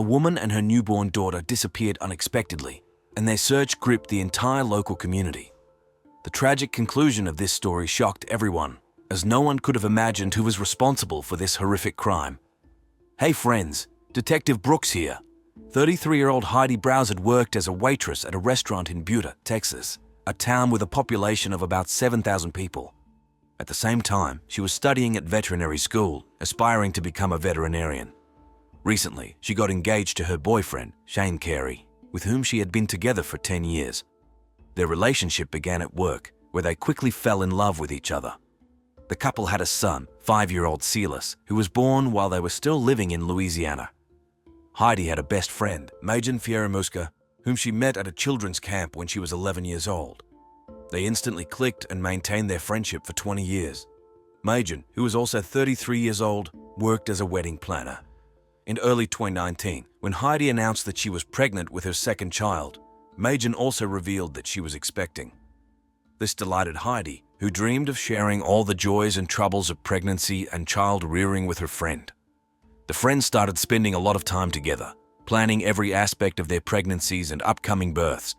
a woman and her newborn daughter disappeared unexpectedly, and their search gripped the entire local community. The tragic conclusion of this story shocked everyone, as no one could have imagined who was responsible for this horrific crime. Hey friends, Detective Brooks here. 33-year-old Heidi Browse had worked as a waitress at a restaurant in Butte, Texas, a town with a population of about 7,000 people. At the same time, she was studying at veterinary school, aspiring to become a veterinarian. Recently, she got engaged to her boyfriend, Shane Carey, with whom she had been together for 10 years. Their relationship began at work, where they quickly fell in love with each other. The couple had a son, 5-year-old Silas, who was born while they were still living in Louisiana. Heidi had a best friend, Majan Fieramuska, whom she met at a children's camp when she was 11 years old. They instantly clicked and maintained their friendship for 20 years. Majan, who was also 33 years old, worked as a wedding planner. In early 2019, when Heidi announced that she was pregnant with her second child, Majan also revealed that she was expecting. This delighted Heidi, who dreamed of sharing all the joys and troubles of pregnancy and child rearing with her friend. The friends started spending a lot of time together, planning every aspect of their pregnancies and upcoming births.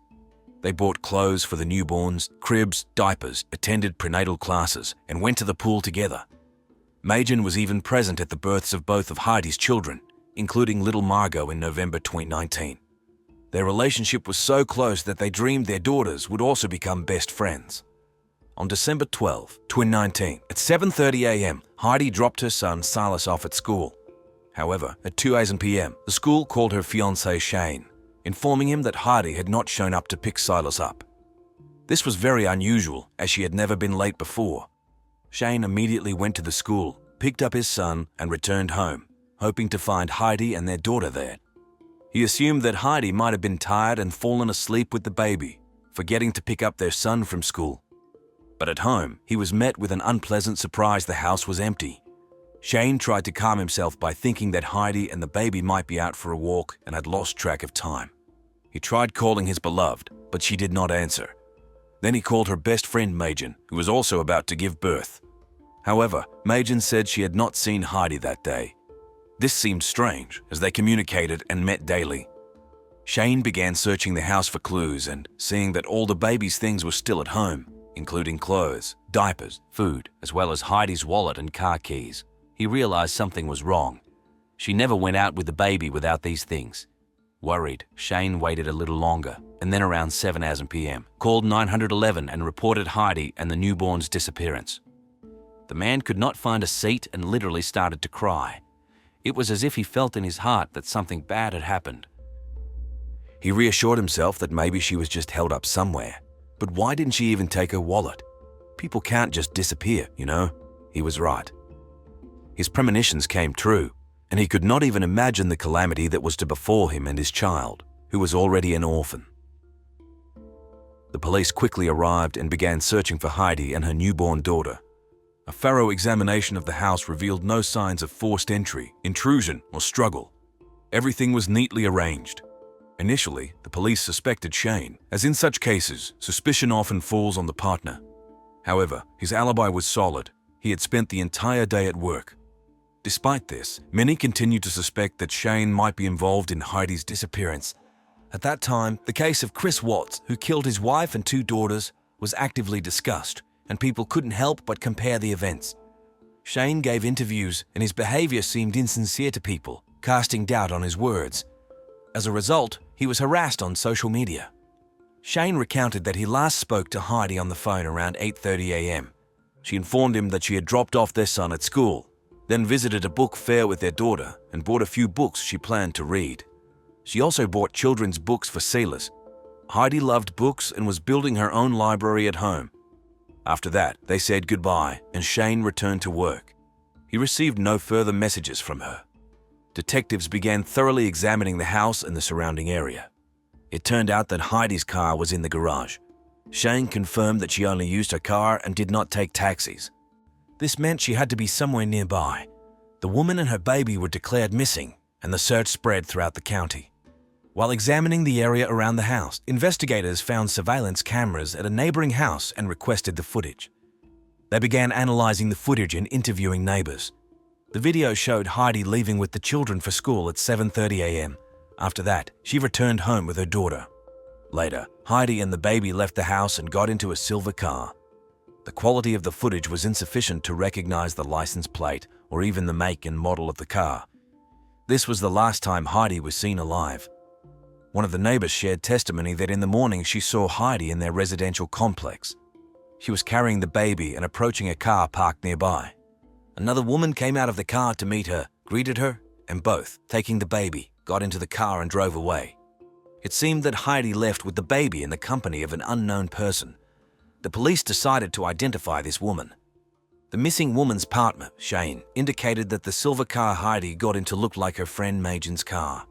They bought clothes for the newborns, cribs, diapers, attended prenatal classes, and went to the pool together. Majan was even present at the births of both of Heidi's children, including little Margot in November 2019. Their relationship was so close that they dreamed their daughters would also become best friends. On December 12, 2019, at 7:30 a.m., Heidi dropped her son Silas off at school. However, at 2 p.m., the school called her fiancé Shane, informing him that Heidi had not shown up to pick Silas up. This was very unusual, as she had never been late before. Shane immediately went to the school, picked up his son, and returned home, hoping to find Heidi and their daughter there. He assumed that Heidi might have been tired and fallen asleep with the baby, forgetting to pick up their son from school. But at home, he was met with an unpleasant surprise: the house was empty. Shane tried to calm himself by thinking that Heidi and the baby might be out for a walk and had lost track of time. He tried calling his beloved, but she did not answer. Then he called her best friend Majan, who was also about to give birth. However, Majan said she had not seen Heidi that day. This seemed strange, as they communicated and met daily. Shane began searching the house for clues, and seeing that all the baby's things were still at home, including clothes, diapers, food, as well as Heidi's wallet and car keys, he realized something was wrong. She never went out with the baby without these things. Worried, Shane waited a little longer, and then around 7 p.m., called 911 and reported Heidi and the newborn's disappearance. The man could not find a seat and literally started to cry. It was as if he felt in his heart that something bad had happened. He reassured himself that maybe she was just held up somewhere. But why didn't she even take her wallet? People can't just disappear, you know? He was right. His premonitions came true, and he could not even imagine the calamity that was to befall him and his child, who was already an orphan. The police quickly arrived and began searching for Heidi and her newborn daughter. A thorough examination of the house revealed no signs of forced entry, intrusion, or struggle. Everything was neatly arranged. Initially, the police suspected Shane, as in such cases, suspicion often falls on the partner. However, his alibi was solid. He had spent the entire day at work. Despite this, many continued to suspect that Shane might be involved in Heidi's disappearance. At that time, the case of Chris Watts, who killed his wife and 2 daughters, was actively discussed, and people couldn't help but compare the events. Shane gave interviews, and his behavior seemed insincere to people, casting doubt on his words. As a result, he was harassed on social media. Shane recounted that he last spoke to Heidi on the phone around 8:30 a.m. She informed him that she had dropped off their son at school, then visited a book fair with their daughter and bought a few books she planned to read. She also bought children's books for Silas. Heidi loved books and was building her own library at home. After that, they said goodbye and Shane returned to work. He received no further messages from her. Detectives began thoroughly examining the house and the surrounding area. It turned out that Heidi's car was in the garage. Shane confirmed that she only used her car and did not take taxis. This meant she had to be somewhere nearby. The woman and her baby were declared missing, and the search spread throughout the county. While examining the area around the house, investigators found surveillance cameras at a neighboring house and requested the footage. They began analyzing the footage and interviewing neighbors. The video showed Heidi leaving with the children for school at 7:30 a.m., After that, she returned home with her daughter. Later, Heidi and the baby left the house and got into a silver car. The quality of the footage was insufficient to recognize the license plate or even the make and model of the car. This was the last time Heidi was seen alive. One of the neighbors shared testimony that in the morning she saw Heidi in their residential complex. She was carrying the baby and approaching a car parked nearby. Another woman came out of the car to meet her, greeted her, and both, taking the baby, got into the car and drove away. It seemed that Heidi left with the baby in the company of an unknown person. The police decided to identify this woman. The missing woman's partner, Shane, indicated that the silver car Heidi got into looked like her friend Majin's car.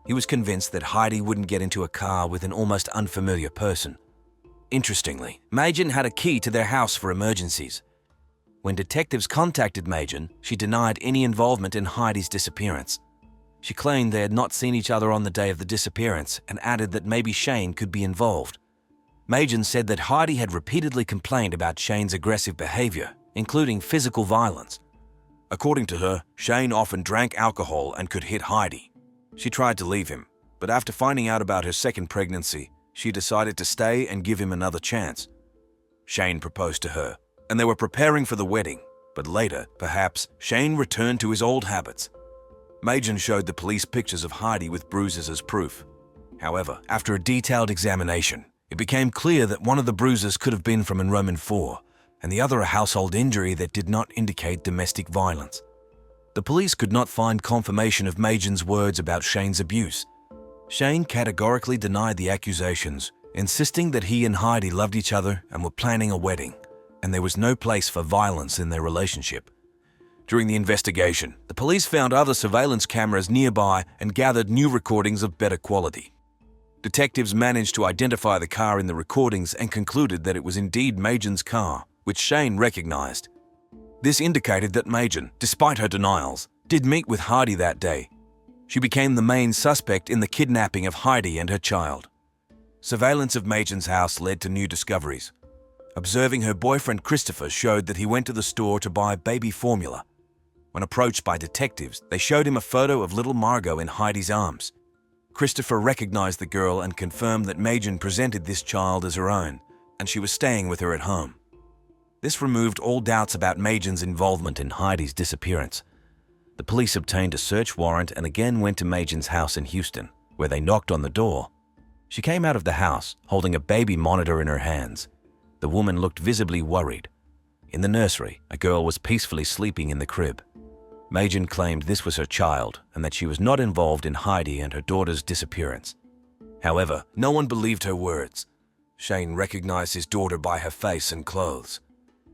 He was convinced that Heidi wouldn't get into a car with an almost unfamiliar person. Interestingly, Majin had a key to their house for emergencies. When detectives contacted Majin, she denied any involvement in Heidi's disappearance. She claimed they had not seen each other on the day of the disappearance and added that maybe Shane could be involved. Majin said that Heidi had repeatedly complained about Shane's aggressive behavior, including physical violence. According to her, Shane often drank alcohol and could hit Heidi. She tried to leave him, but after finding out about her second pregnancy, she decided to stay and give him another chance. Shane proposed to her, and they were preparing for the wedding, but later, perhaps, Shane returned to his old habits. Majin showed the police pictures of Heidi with bruises as proof. However, after a detailed examination, it became clear that one of the bruises could have been from enrollment 4, and the other a household injury that did not indicate domestic violence. The police could not find confirmation of Majin's words about Shane's abuse. Shane categorically denied the accusations, insisting that he and Heidi loved each other and were planning a wedding, and there was no place for violence in their relationship. During the investigation, the police found other surveillance cameras nearby and gathered new recordings of better quality. Detectives managed to identify the car in the recordings and concluded that it was indeed Majin's car, which Shane recognized. This indicated that Majin, despite her denials, did meet with Heidi that day. She became the main suspect in the kidnapping of Heidi and her child. Surveillance of Majin's house led to new discoveries. Observing her boyfriend Christopher showed that he went to the store to buy baby formula. When approached by detectives, they showed him a photo of little Margot in Heidi's arms. Christopher recognized the girl and confirmed that Majin presented this child as her own, and she was staying with her at home. This removed all doubts about Majin's involvement in Heidi's disappearance. The police obtained a search warrant and again went to Majin's house in Houston, where they knocked on the door. She came out of the house, holding a baby monitor in her hands. The woman looked visibly worried. In the nursery, a girl was peacefully sleeping in the crib. Majin claimed this was her child and that she was not involved in Heidi and her daughter's disappearance. However, no one believed her words. Shane recognized his daughter by her face and clothes.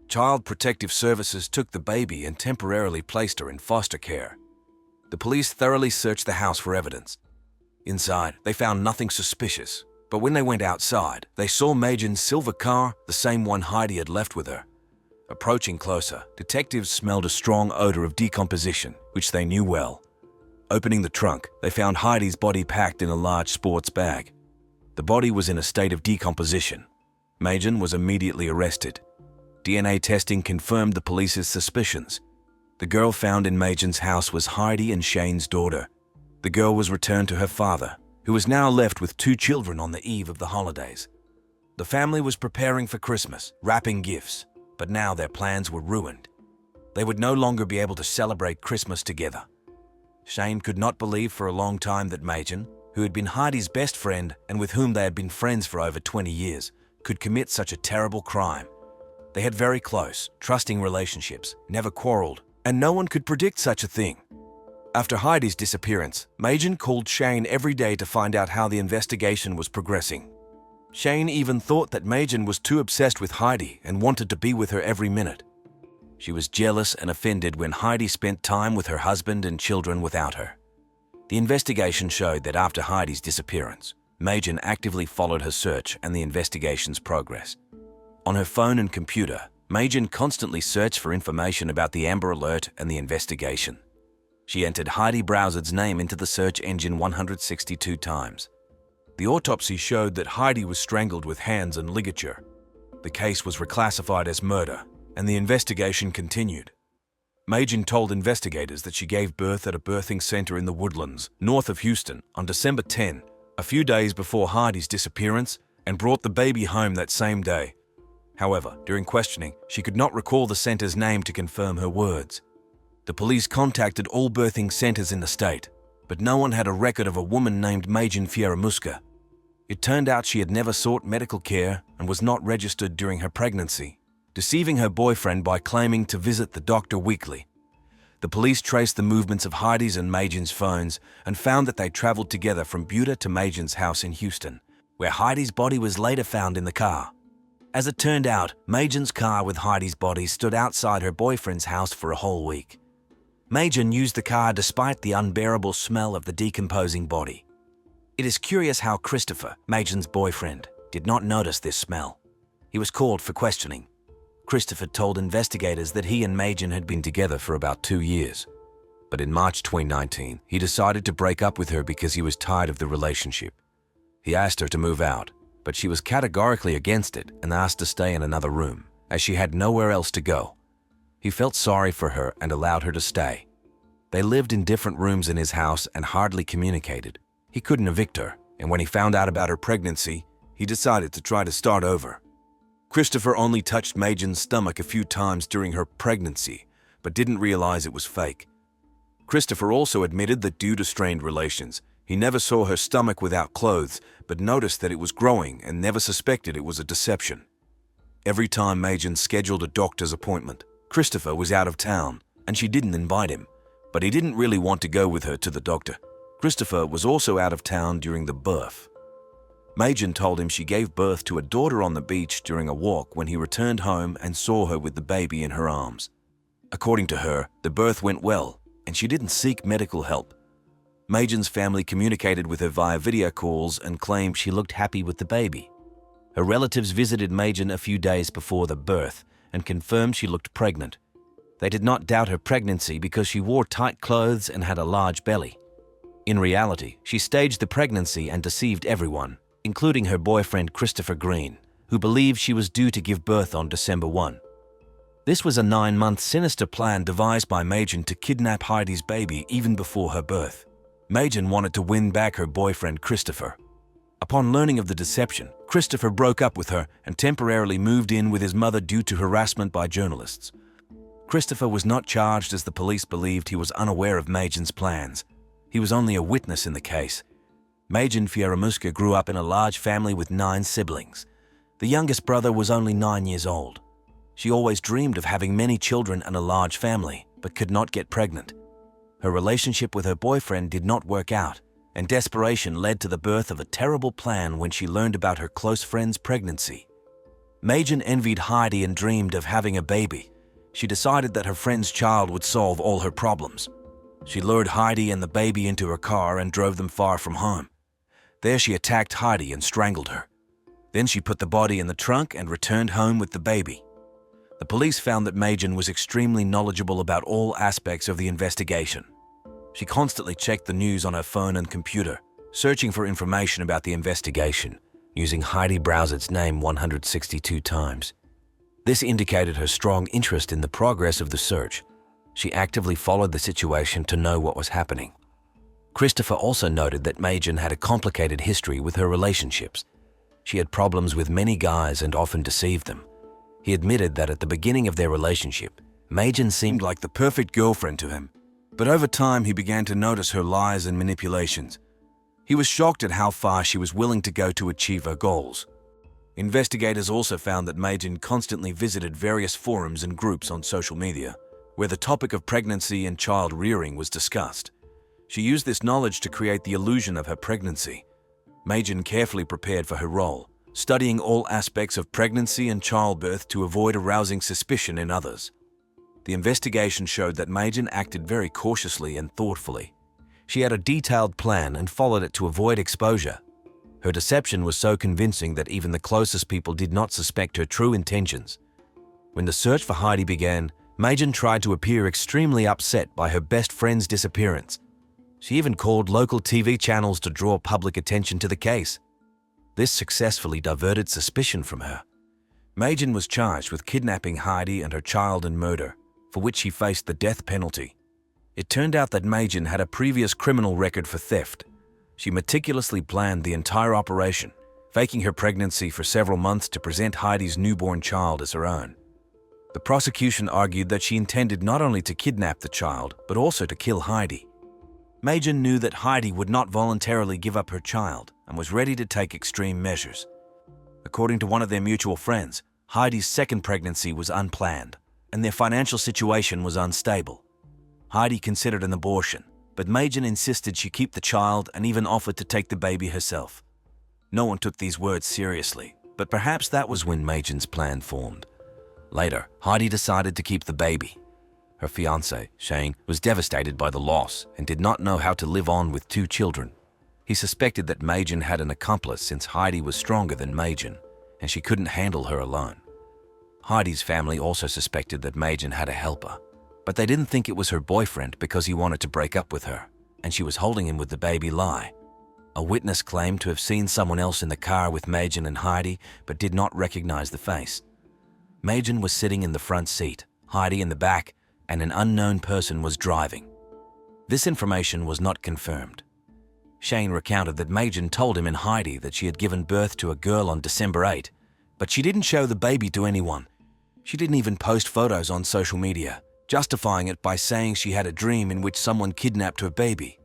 Child Protective Services took the baby and temporarily placed her in foster care. The police thoroughly searched the house for evidence. Inside, they found nothing suspicious, but when they went outside, they saw Majin's silver car, the same one Heidi had left with her. Approaching closer, detectives smelled a strong odor of decomposition, which they knew well. Opening the trunk, they found Heidi's body packed in a large sports bag. The body was in a state of decomposition. Majin was immediately arrested. DNA testing confirmed the police's suspicions. The girl found in Majin's house was Heidi and Shane's daughter. The girl was returned to her father, who was now left with 2 children on the eve of the holidays. The family was preparing for Christmas, wrapping gifts, but now their plans were ruined. They would no longer be able to celebrate Christmas together. Shane could not believe for a long time that Majin, who had been Heidi's best friend and with whom they had been friends for over 20 years, could commit such a terrible crime. They had very close, trusting relationships, never quarreled, and no one could predict such a thing. After Heidi's disappearance, Majin called Shane every day to find out how the investigation was progressing. Shane even thought that Majin was too obsessed with Heidi and wanted to be with her every minute. She was jealous and offended when Heidi spent time with her husband and children without her. The investigation showed that after Heidi's disappearance, Majin actively followed her search and the investigation's progress. On her phone and computer, Majin constantly searched for information about the Amber Alert and the investigation. She entered Heidi Browser's name into the search engine 162 times. The autopsy showed that Heidi was strangled with hands and ligature. The case was reclassified as murder, and the investigation continued. Majin told investigators that she gave birth at a birthing center in the Woodlands, north of Houston, on December 10, a few days before Heidi's disappearance, and brought the baby home that same day. However, during questioning, she could not recall the center's name to confirm her words. The police contacted all birthing centers in the state, but no one had a record of a woman named Majin Fieramusca. It turned out she had never sought medical care and was not registered during her pregnancy, deceiving her boyfriend by claiming to visit the doctor weekly. The police traced the movements of Heidi's and Majin's phones and found that they traveled together from Buda to Majin's house in Houston, where Heidi's body was later found in the car. As it turned out, Majin's car with Heidi's body stood outside her boyfriend's house for a whole week. Majin used the car despite the unbearable smell of the decomposing body. It is curious how Christopher, Majin's boyfriend, did not notice this smell. He was called for questioning. Christopher told investigators that he and Majin had been together for about 2 years. But in March 2019, he decided to break up with her because he was tired of the relationship. He asked her to move out, but she was categorically against it and asked to stay in another room, as she had nowhere else to go. He felt sorry for her and allowed her to stay. They lived in different rooms in his house and hardly communicated. He couldn't evict her, and when he found out about her pregnancy, he decided to try to start over. Christopher only touched Majin's stomach a few times during her pregnancy, but didn't realize it was fake. Christopher also admitted that due to strained relations, he never saw her stomach without clothes, but noticed that it was growing and never suspected it was a deception. Every time Majin scheduled a doctor's appointment, Christopher was out of town, and she didn't invite him, but he didn't really want to go with her to the doctor. Christopher was also out of town during the birth. Majin told him she gave birth to a daughter on the beach during a walk when he returned home and saw her with the baby in her arms. According to her, the birth went well, and she didn't seek medical help. Majin's family communicated with her via video calls and claimed she looked happy with the baby. Her relatives visited Majin a few days before the birth and confirmed she looked pregnant. They did not doubt her pregnancy because she wore tight clothes and had a large belly. In reality, she staged the pregnancy and deceived everyone, including her boyfriend Christopher Green, who believed she was due to give birth on December 1. This was a 9-month sinister plan devised by Majin to kidnap Heidi's baby even before her birth. Majin wanted to win back her boyfriend Christopher. Upon learning of the deception, Christopher broke up with her and temporarily moved in with his mother due to harassment by journalists. Christopher was not charged as the police believed he was unaware of Majin's plans. He was only a witness in the case. Majin Fieramusca grew up in a large family with 9 siblings. The youngest brother was only 9 years old. She always dreamed of having many children and a large family, but could not get pregnant. Her relationship with her boyfriend did not work out, and desperation led to the birth of a terrible plan when she learned about her close friend's pregnancy. Majin envied Heidi and dreamed of having a baby. She decided that her friend's child would solve all her problems. She lured Heidi and the baby into her car and drove them far from home. There she attacked Heidi and strangled her. Then she put the body in the trunk and returned home with the baby. The police found that Majin was extremely knowledgeable about all aspects of the investigation. She constantly checked the news on her phone and computer, searching for information about the investigation, using Heidi Browser's name 162 times. This indicated her strong interest in the progress of the search. She actively followed the situation to know what was happening. Christopher also noted that Majin had a complicated history with her relationships. She had problems with many guys and often deceived them. He admitted that at the beginning of their relationship, Majin seemed like the perfect girlfriend to him, but over time he began to notice her lies and manipulations. He was shocked at how far she was willing to go to achieve her goals. Investigators also found that Majin constantly visited various forums and groups on social media, where the topic of pregnancy and child rearing was discussed. She used this knowledge to create the illusion of her pregnancy. Majin carefully prepared for her role, studying all aspects of pregnancy and childbirth to avoid arousing suspicion in others. The investigation showed that Majin acted very cautiously and thoughtfully. She had a detailed plan and followed it to avoid exposure. Her deception was so convincing that even the closest people did not suspect her true intentions. When the search for Heidi began, Majin tried to appear extremely upset by her best friend's disappearance. She even called local TV channels to draw public attention to the case. This successfully diverted suspicion from her. Majin was charged with kidnapping Heidi and her child and murder. for which she faced the death penalty. It turned out that Machen had a previous criminal record for theft. She meticulously planned the entire operation, faking her pregnancy for several months to present Heidi's newborn child as her own. The prosecution argued that she intended not only to kidnap the child, but also to kill Heidi. Machen knew that Heidi would not voluntarily give up her child and was ready to take extreme measures. According to one of their mutual friends, Heidi's second pregnancy was unplanned, and their financial situation was unstable. Heidi considered an abortion, but Machen insisted she keep the child and even offered to take the baby herself. No one took these words seriously, but perhaps that was when Machen's plan formed. Later, Heidi decided to keep the baby. Her fiancé, Shane, was devastated by the loss and did not know how to live on with 2 children. He suspected that Machen had an accomplice since Heidi was stronger than Machen, and she couldn't handle her alone. Heidi's family also suspected that Machen had a helper, but they didn't think it was her boyfriend because he wanted to break up with her, and she was holding him with the baby lie. A witness claimed to have seen someone else in the car with Machen and Heidi, but did not recognize the face. Machen was sitting in the front seat, Heidi in the back, and an unknown person was driving. This information was not confirmed. Shane recounted that Machen told him and Heidi that she had given birth to a girl on December 8, but she didn't show the baby to anyone. She didn't even post photos on social media, justifying it by saying she had a dream in which someone kidnapped her baby.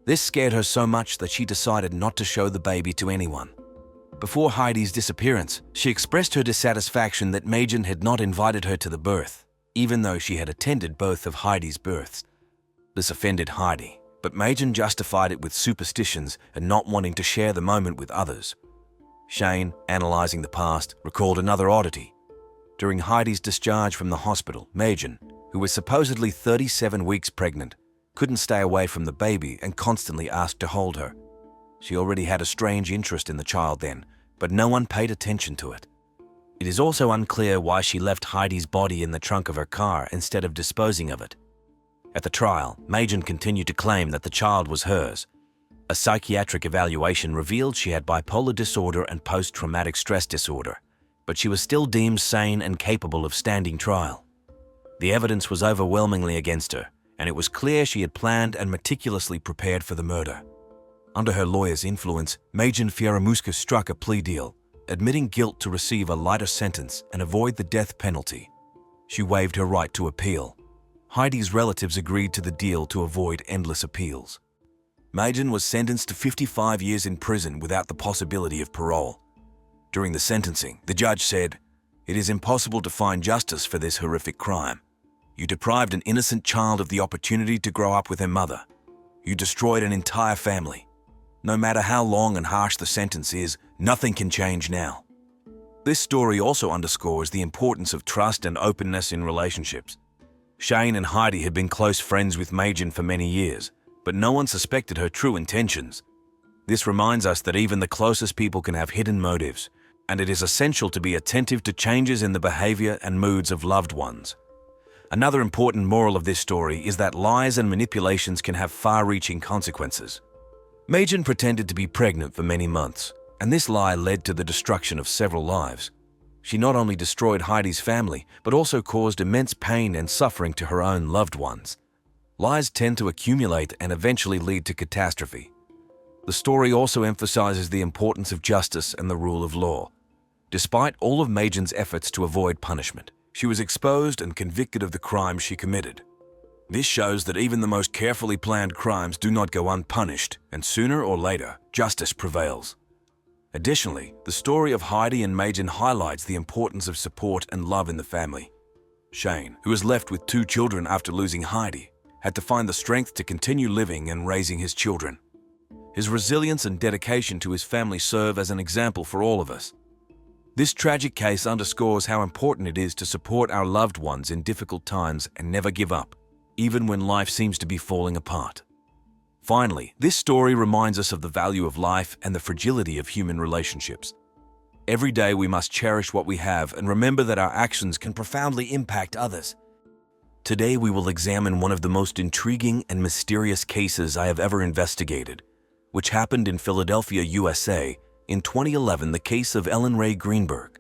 This scared her so much that she decided not to show the baby to anyone. Before Heidi's disappearance, she expressed her dissatisfaction that Machen had not invited her to the birth, even though she had attended both of Heidi's births. This offended Heidi, but Machen justified it with superstitions and not wanting to share the moment with others. Shane, analyzing the past, recalled another oddity. During Heidi's discharge from the hospital, Machen, who was supposedly 37 weeks pregnant, couldn't stay away from the baby and constantly asked to hold her. She already had a strange interest in the child then, but no one paid attention to it. It is also unclear why she left Heidi's body in the trunk of her car instead of disposing of it. At the trial, Machen continued to claim that the child was hers. A psychiatric evaluation revealed she had bipolar disorder and post-traumatic stress disorder, but she was still deemed sane and capable of standing trial. The evidence was overwhelmingly against her, and it was clear she had planned and meticulously prepared for the murder. Under her lawyer's influence, Machen Fieramusca struck a plea deal, admitting guilt to receive a lighter sentence and avoid the death penalty. She waived her right to appeal. Heidi's relatives agreed to the deal to avoid endless appeals. Machen was sentenced to 55 years in prison without the possibility of parole. During the sentencing, the judge said, "It is impossible to find justice for this horrific crime. You deprived an innocent child of the opportunity to grow up with her mother. You destroyed an entire family. No matter how long and harsh the sentence is, nothing can change now." This story also underscores the importance of trust and openness in relationships. Shane and Heidi had been close friends with Machen for many years, but no one suspected her true intentions. This reminds us that even the closest people can have hidden motives, and it is essential to be attentive to changes in the behavior and moods of loved ones. Another important moral of this story is that lies and manipulations can have far-reaching consequences. Machen pretended to be pregnant for many months, and this lie led to the destruction of several lives. She not only destroyed Heidi's family, but also caused immense pain and suffering to her own loved ones. Lies tend to accumulate and eventually lead to catastrophe. The story also emphasizes the importance of justice and the rule of law. Despite all of Machen's efforts to avoid punishment, she was exposed and convicted of the crimes she committed. This shows that even the most carefully planned crimes do not go unpunished, and sooner or later, justice prevails. Additionally, the story of Heidi and Machen highlights the importance of support and love in the family. Shane, who was left with 2 children after losing Heidi, had to find the strength to continue living and raising his children. His resilience and dedication to his family serve as an example for all of us. This tragic case underscores how important it is to support our loved ones in difficult times and never give up, even when life seems to be falling apart. Finally, this story reminds us of the value of life and the fragility of human relationships. Every day we must cherish what we have and remember that our actions can profoundly impact others. Today we will examine one of the most intriguing and mysterious cases I have ever investigated, which happened in Philadelphia, USA, in 2011, the case of Ellen Rae Greenberg.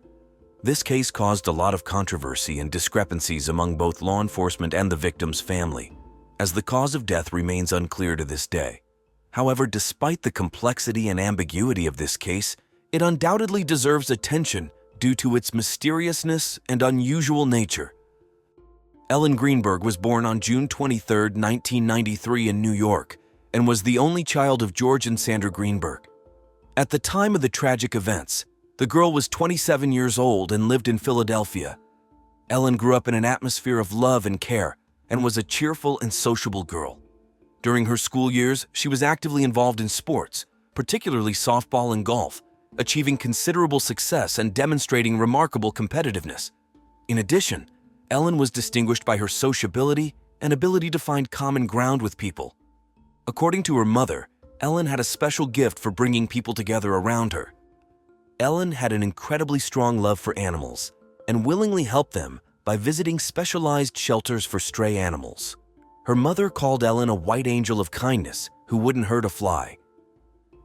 This case caused a lot of controversy and discrepancies among both law enforcement and the victim's family, as the cause of death remains unclear to this day. However, despite the complexity and ambiguity of this case, it undoubtedly deserves attention due to its mysteriousness and unusual nature. Ellen Greenberg was born on June 23, 1993 in New York, and was the only child of George and Sandra Greenberg. At the time of the tragic events, the girl was 27 years old and lived in Philadelphia. Ellen grew up in an atmosphere of love and care and was a cheerful and sociable girl. During her school years, she was actively involved in sports, particularly softball and golf, achieving considerable success and demonstrating remarkable competitiveness. In addition, Ellen was distinguished by her sociability and ability to find common ground with people. According to her mother, Ellen had a special gift for bringing people together around her. Ellen had an incredibly strong love for animals and willingly helped them by visiting specialized shelters for stray animals. Her mother called Ellen a white angel of kindness who wouldn't hurt a fly.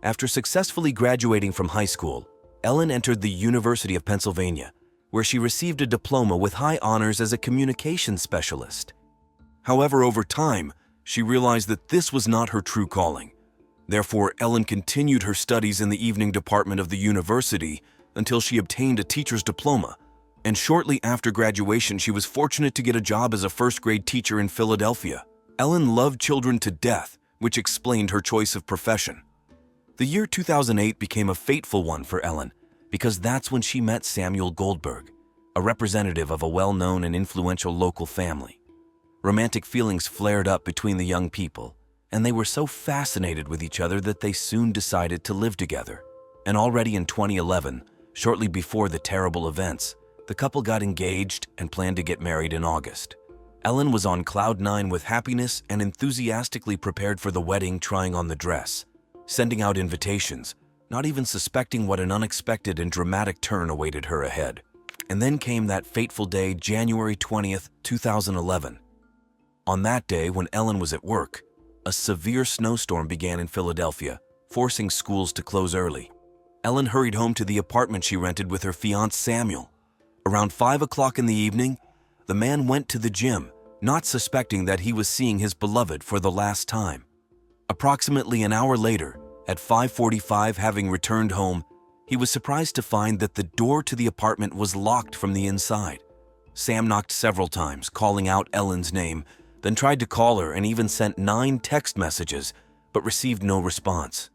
After successfully graduating from high school, Ellen entered the University of Pennsylvania, where she received a diploma with high honors as a communications specialist. However, over time, she realized that this was not her true calling. Therefore, Ellen continued her studies in the evening department of the university until she obtained a teacher's diploma, and shortly after graduation, she was fortunate to get a job as a first-grade teacher in Philadelphia. Ellen loved children to death, which explained her choice of profession. The year 2008 became a fateful one for Ellen, because that's when she met Samuel Goldberg, a representative of a well-known and influential local family. Romantic feelings flared up between the young people, and they were so fascinated with each other that they soon decided to live together. And already in 2011, shortly before the terrible events, the couple got engaged and planned to get married in August. Ellen was on cloud nine with happiness and enthusiastically prepared for the wedding, trying on the dress, sending out invitations, not even suspecting what an unexpected and dramatic turn awaited her ahead. And then came that fateful day, January 20th, 2011. On that day, when Ellen was at work, a severe snowstorm began in Philadelphia, forcing schools to close early. Ellen hurried home to the apartment she rented with her fiancé Samuel. Around 5 o'clock in the evening, the man went to the gym, not suspecting that he was seeing his beloved for the last time. Approximately an hour later, at 5:45, having returned home, he was surprised to find that the door to the apartment was locked from the inside. Sam knocked several times, calling out Ellen's name, then tried to call her and even sent 9 text messages, but received no response.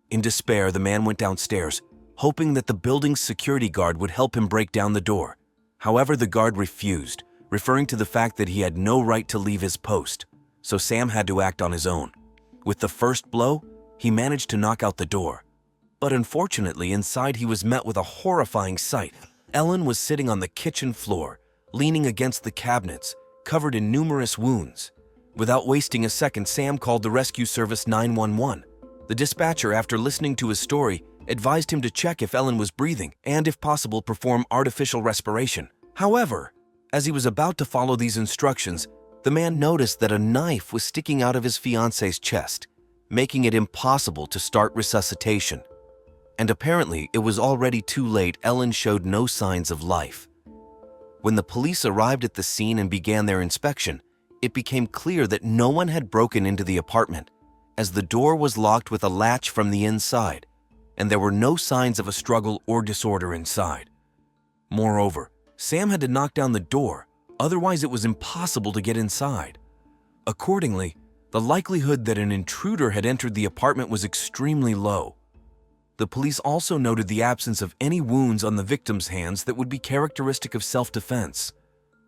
In despair, the man went downstairs, hoping that the building's security guard would help him break down the door. However, the guard refused, referring to the fact that he had no right to leave his post, so Sam had to act on his own. With the first blow, he managed to knock out the door. But unfortunately, inside he was met with a horrifying sight. Ellen was sitting on the kitchen floor, leaning against the cabinets, covered in numerous wounds. Without wasting a second, Sam called the rescue service 911. The dispatcher, after listening to his story, advised him to check if Ellen was breathing and, if possible, perform artificial respiration. However, as he was about to follow these instructions, the man noticed that a knife was sticking out of his fiancée's chest, making it impossible to start resuscitation. And apparently, it was already too late. Ellen showed no signs of life. When the police arrived at the scene and began their inspection, it became clear that no one had broken into the apartment, as the door was locked with a latch from the inside, and there were no signs of a struggle or disorder inside. Moreover, Sam had to knock down the door, otherwise it was impossible to get inside. Accordingly, the likelihood that an intruder had entered the apartment was extremely low. The police also noted the absence of any wounds on the victim's hands that would be characteristic of self-defense.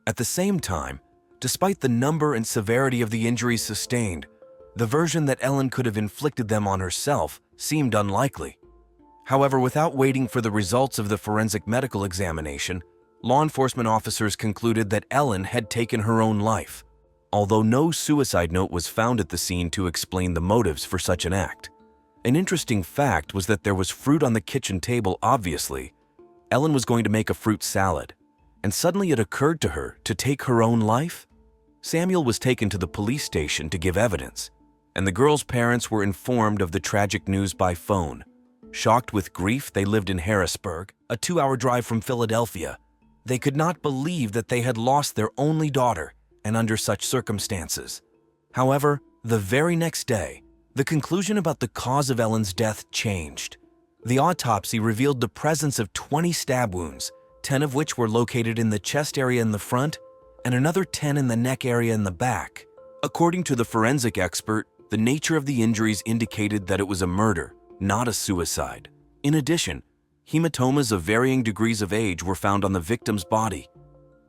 At the same time, despite the number and severity of the injuries sustained, the version that Ellen could have inflicted them on herself seemed unlikely. However, without waiting for the results of the forensic medical examination, law enforcement officers concluded that Ellen had taken her own life, although no suicide note was found at the scene to explain the motives for such an act. An interesting fact was that there was fruit on the kitchen table. Obviously, Ellen was going to make a fruit salad, and suddenly it occurred to her to take her own life. Samuel was taken to the police station to give evidence, and the girl's parents were informed of the tragic news by phone. Shocked with grief, they lived in Harrisburg, a 2-hour drive from Philadelphia, They could not believe that they had lost their only daughter, and under such circumstances. However, the very next day, the conclusion about the cause of Ellen's death changed. The autopsy revealed the presence of 20 stab wounds, 10 of which were located in the chest area in the front, and another 10 in the neck area in the back. According to the forensic expert, the nature of the injuries indicated that it was a murder, not a suicide. In addition, hematomas of varying degrees of age were found on the victim's body.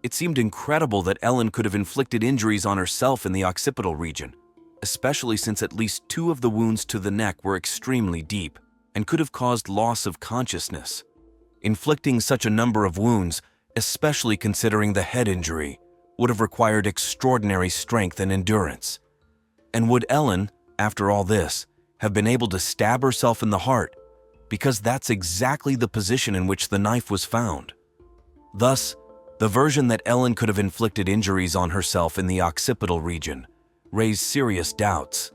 It seemed incredible that Ellen could have inflicted injuries on herself in the occipital region, especially since at least 2 of the wounds to the neck were extremely deep and could have caused loss of consciousness. Inflicting such a number of wounds, especially considering the head injury, would have required extraordinary strength and endurance. And would Ellen, after all this, have been able to stab herself in the heart? Because that's exactly the position in which the knife was found. Thus, the version that Ellen could have inflicted injuries on herself in the occipital region raised serious doubts,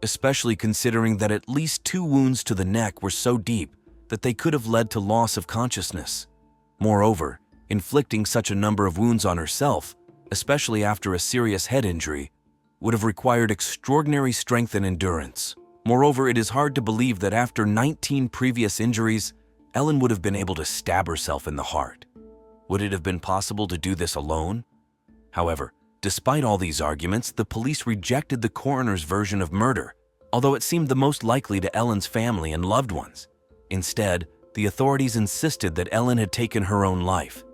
especially considering that at least 2 wounds to the neck were so deep that they could have led to loss of consciousness. Moreover, inflicting such a number of wounds on herself, especially after a serious head injury, would have required extraordinary strength and endurance. Moreover, it is hard to believe that after 19 previous injuries, Ellen would have been able to stab herself in the heart. Would it have been possible to do this alone? However, despite all these arguments, the police rejected the coroner's version of murder, although it seemed the most likely to Ellen's family and loved ones. Instead, the authorities insisted that Ellen had taken her own life.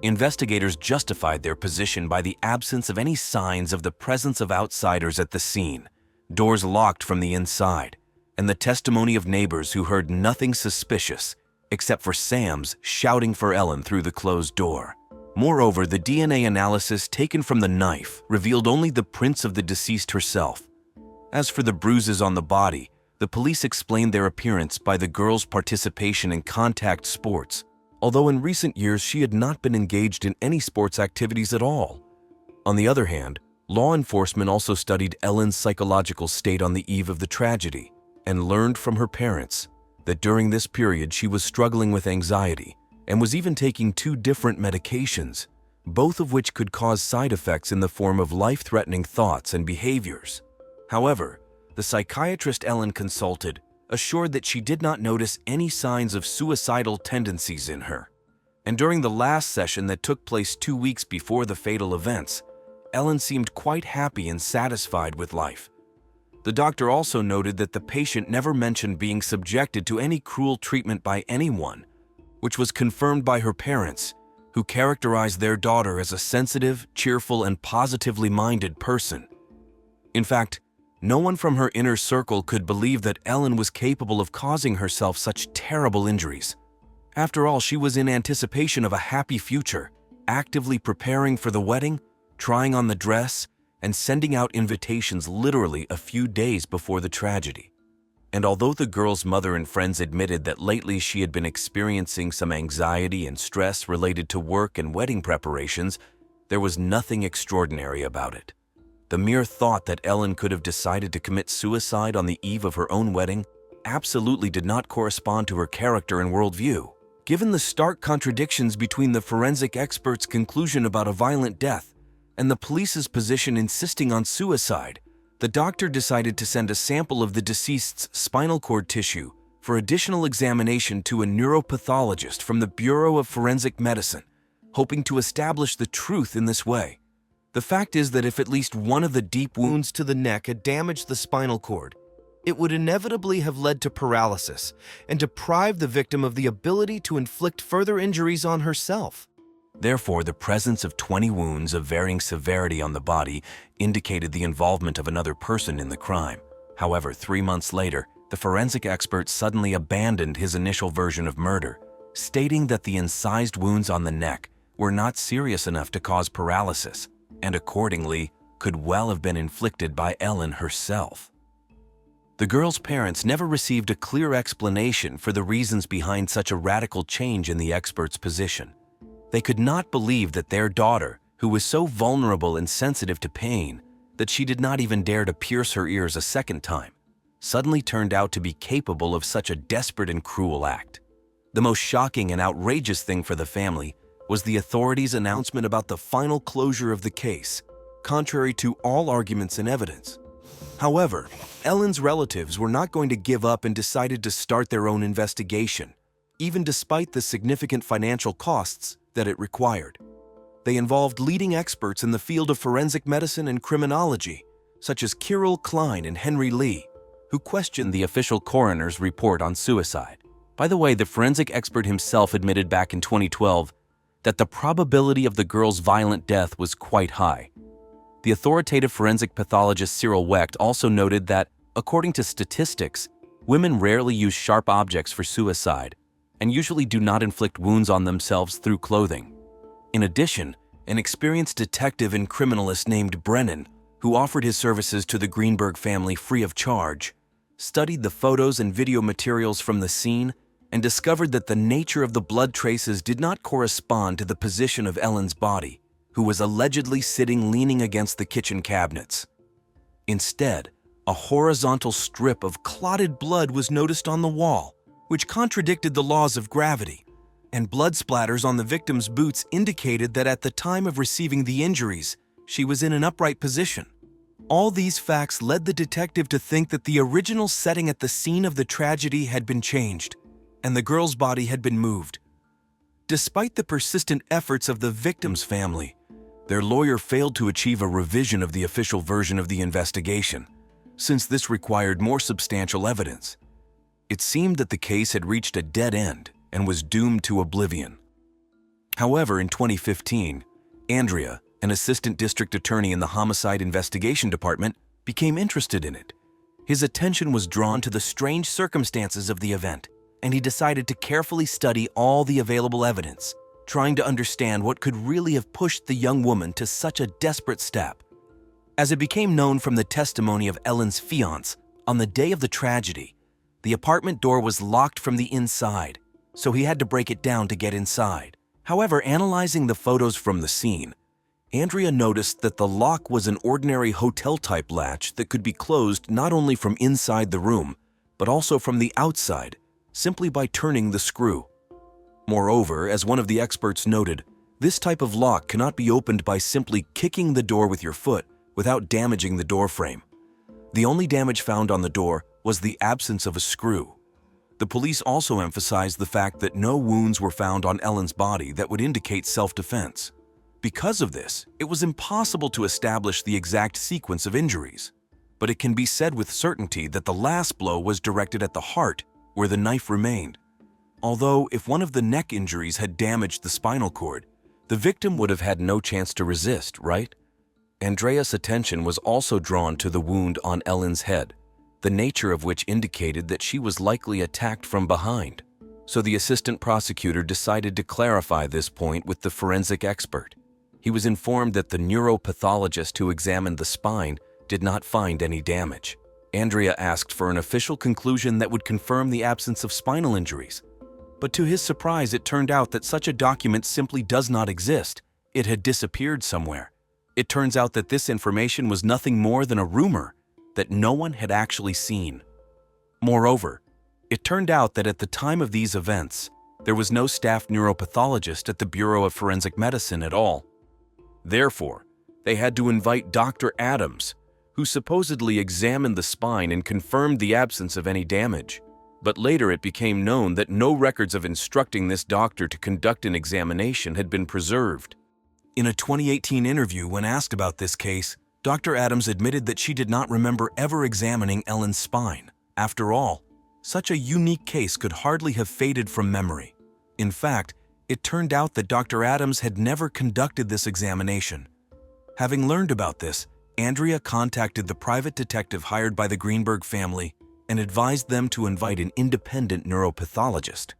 Investigators justified their position by the absence of any signs of the presence of outsiders at the scene, doors locked from the inside, and the testimony of neighbors who heard nothing suspicious except for Sam's shouting for Ellen through the closed door. Moreover, the DNA analysis taken from the knife revealed only the prints of the deceased herself. As for the bruises on the body, the police explained their appearance by the girl's participation in contact sports, although in recent years she had not been engaged in any sports activities at all. On the other hand, law enforcement also studied Ellen's psychological state on the eve of the tragedy and learned from her parents that during this period she was struggling with anxiety and was even taking 2 different medications, both of which could cause side effects in the form of life-threatening thoughts and behaviors. However, the psychiatrist Ellen consulted assured that she did not notice any signs of suicidal tendencies in her. And during the last session that took place 2 weeks before the fatal events, Ellen seemed quite happy and satisfied with life. The doctor also noted that the patient never mentioned being subjected to any cruel treatment by anyone, which was confirmed by her parents, who characterized their daughter as a sensitive, cheerful, and positively minded person. In fact, no one from her inner circle could believe that Ellen was capable of causing herself such terrible injuries. After all, she was in anticipation of a happy future, actively preparing for the wedding, trying on the dress, and sending out invitations literally a few days before the tragedy. And although the girl's mother and friends admitted that lately she had been experiencing some anxiety and stress related to work and wedding preparations, there was nothing extraordinary about it. The mere thought that Ellen could have decided to commit suicide on the eve of her own wedding absolutely did not correspond to her character and worldview. Given the stark contradictions between the forensic expert's conclusion about a violent death and the police's position insisting on suicide, the doctor decided to send a sample of the deceased's spinal cord tissue for additional examination to a neuropathologist from the Bureau of Forensic Medicine, hoping to establish the truth in this way. The fact is that if at least one of the deep wounds to the neck had damaged the spinal cord, it would inevitably have led to paralysis and deprived the victim of the ability to inflict further injuries on herself. Therefore, the presence of 20 wounds of varying severity on the body indicated the involvement of another person in the crime. However, 3 months later, the forensic expert suddenly abandoned his initial version of murder, stating that the incised wounds on the neck were not serious enough to cause paralysis, and accordingly could well have been inflicted by Ellen herself. The girl's parents never received a clear explanation for the reasons behind such a radical change in the expert's position. They could not believe that their daughter, who was so vulnerable and sensitive to pain that she did not even dare to pierce her ears a second time, suddenly turned out to be capable of such a desperate and cruel act. The most shocking and outrageous thing for the family was the authorities' announcement about the final closure of the case, contrary to all arguments and evidence. However, Ellen's relatives were not going to give up and decided to start their own investigation, even despite the significant financial costs that it required. They involved leading experts in the field of forensic medicine and criminology, such as Kirill Klein and Henry Lee, who questioned the official coroner's report on suicide. By the way, the forensic expert himself admitted back in 2012 that the probability of the girl's violent death was quite high. The authoritative forensic pathologist Cyril Wecht also noted that, according to statistics, women rarely use sharp objects for suicide and usually do not inflict wounds on themselves through clothing. In addition, an experienced detective and criminalist named Brennan, who offered his services to the Greenberg family free of charge, studied the photos and video materials from the scene and discovered that the nature of the blood traces did not correspond to the position of Ellen's body, who was allegedly sitting leaning against the kitchen cabinets. Instead, a horizontal strip of clotted blood was noticed on the wall, which contradicted the laws of gravity, and blood splatters on the victim's boots indicated that at the time of receiving the injuries, she was in an upright position. All these facts led the detective to think that the original setting at the scene of the tragedy had been changed, and the girl's body had been moved. Despite the persistent efforts of the victim's family, their lawyer failed to achieve a revision of the official version of the investigation, since this required more substantial evidence. It seemed that the case had reached a dead end and was doomed to oblivion. However, in 2015, Andrea, an assistant district attorney in the Homicide Investigation Department, became interested in it. His attention was drawn to the strange circumstances of the event, and he decided to carefully study all the available evidence, trying to understand what could really have pushed the young woman to such a desperate step. As it became known from the testimony of Ellen's fiancé, on the day of the tragedy, the apartment door was locked from the inside, so he had to break it down to get inside. However, analyzing the photos from the scene, Andrea noticed that the lock was an ordinary hotel-type latch that could be closed not only from inside the room, but also from the outside, simply by turning the screw. Moreover, as one of the experts noted, this type of lock cannot be opened by simply kicking the door with your foot without damaging the door frame. The only damage found on the door was the absence of a screw. The police also emphasized the fact that no wounds were found on Ellen's body that would indicate self-defense. Because of this, it was impossible to establish the exact sequence of injuries, but it can be said with certainty that the last blow was directed at the heart, where the knife remained. Although, if one of the neck injuries had damaged the spinal cord, the victim would have had no chance to resist, right? Andrea's attention was also drawn to the wound on Ellen's head, the nature of which indicated that she was likely attacked from behind. So the assistant prosecutor decided to clarify this point with the forensic expert. He was informed that the neuropathologist who examined the spine did not find any damage. Andrea asked for an official conclusion that would confirm the absence of spinal injuries. But to his surprise, it turned out that such a document simply does not exist. It had disappeared somewhere. It turns out that this information was nothing more than a rumor that no one had actually seen. Moreover, it turned out that at the time of these events, there was no staff neuropathologist at the Bureau of Forensic Medicine at all. Therefore, they had to invite Dr. Adams, who supposedly examined the spine and confirmed the absence of any damage. But later it became known that no records of instructing this doctor to conduct an examination had been preserved. In a 2018 interview, when asked about this case, Dr. Adams admitted that she did not remember ever examining Ellen's spine. After all, such a unique case could hardly have faded from memory. In fact, it turned out that Dr. Adams had never conducted this examination. Having learned about this, Andrea contacted the private detective hired by the Greenberg family and advised them to invite an independent neuropathologist.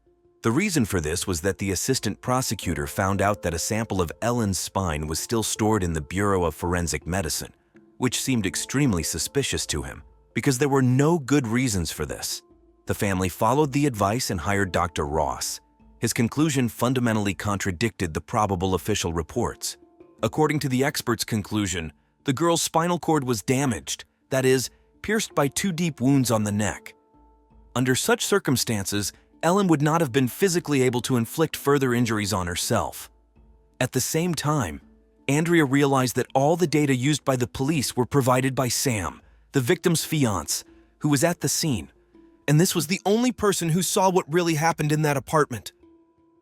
The reason for this was that the assistant prosecutor found out that a sample of Ellen's spine was still stored in the Bureau of Forensic Medicine, which seemed extremely suspicious to him, because there were no good reasons for this. The family followed the advice and hired Dr. Ross. His conclusion fundamentally contradicted the probable official reports. According to the expert's conclusion, the girl's spinal cord was damaged, that is, pierced by 2 deep wounds on the neck. Under such circumstances, Ellen would not have been physically able to inflict further injuries on herself. At the same time, Andrea realized that all the data used by the police were provided by Sam, the victim's fiancé, who was at the scene, and this was the only person who saw what really happened in that apartment.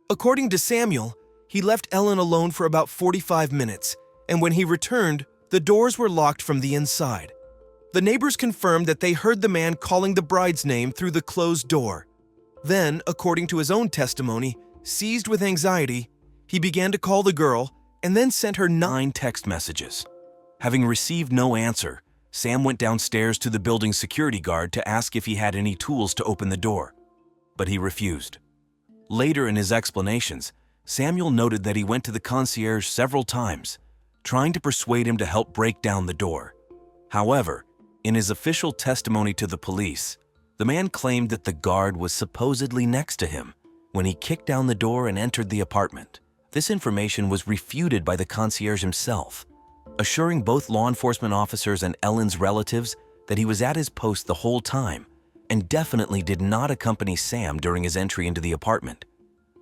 According to Samuel, he left Ellen alone for about 45 minutes, and when he returned, the doors were locked from the inside. The neighbors confirmed that they heard the man calling the bride's name through the closed door. Then, according to his own testimony, seized with anxiety, he began to call the girl and then sent her 9 text messages. Having received no answer, Sam went downstairs to the building's security guard to ask if he had any tools to open the door, but he refused. Later in his explanations, Samuel noted that he went to the concierge several times, trying to persuade him to help break down the door. However, in his official testimony to the police, the man claimed that the guard was supposedly next to him when he kicked down the door and entered the apartment. This information was refuted by the concierge himself, assuring both law enforcement officers and Ellen's relatives that he was at his post the whole time and definitely did not accompany Sam during his entry into the apartment.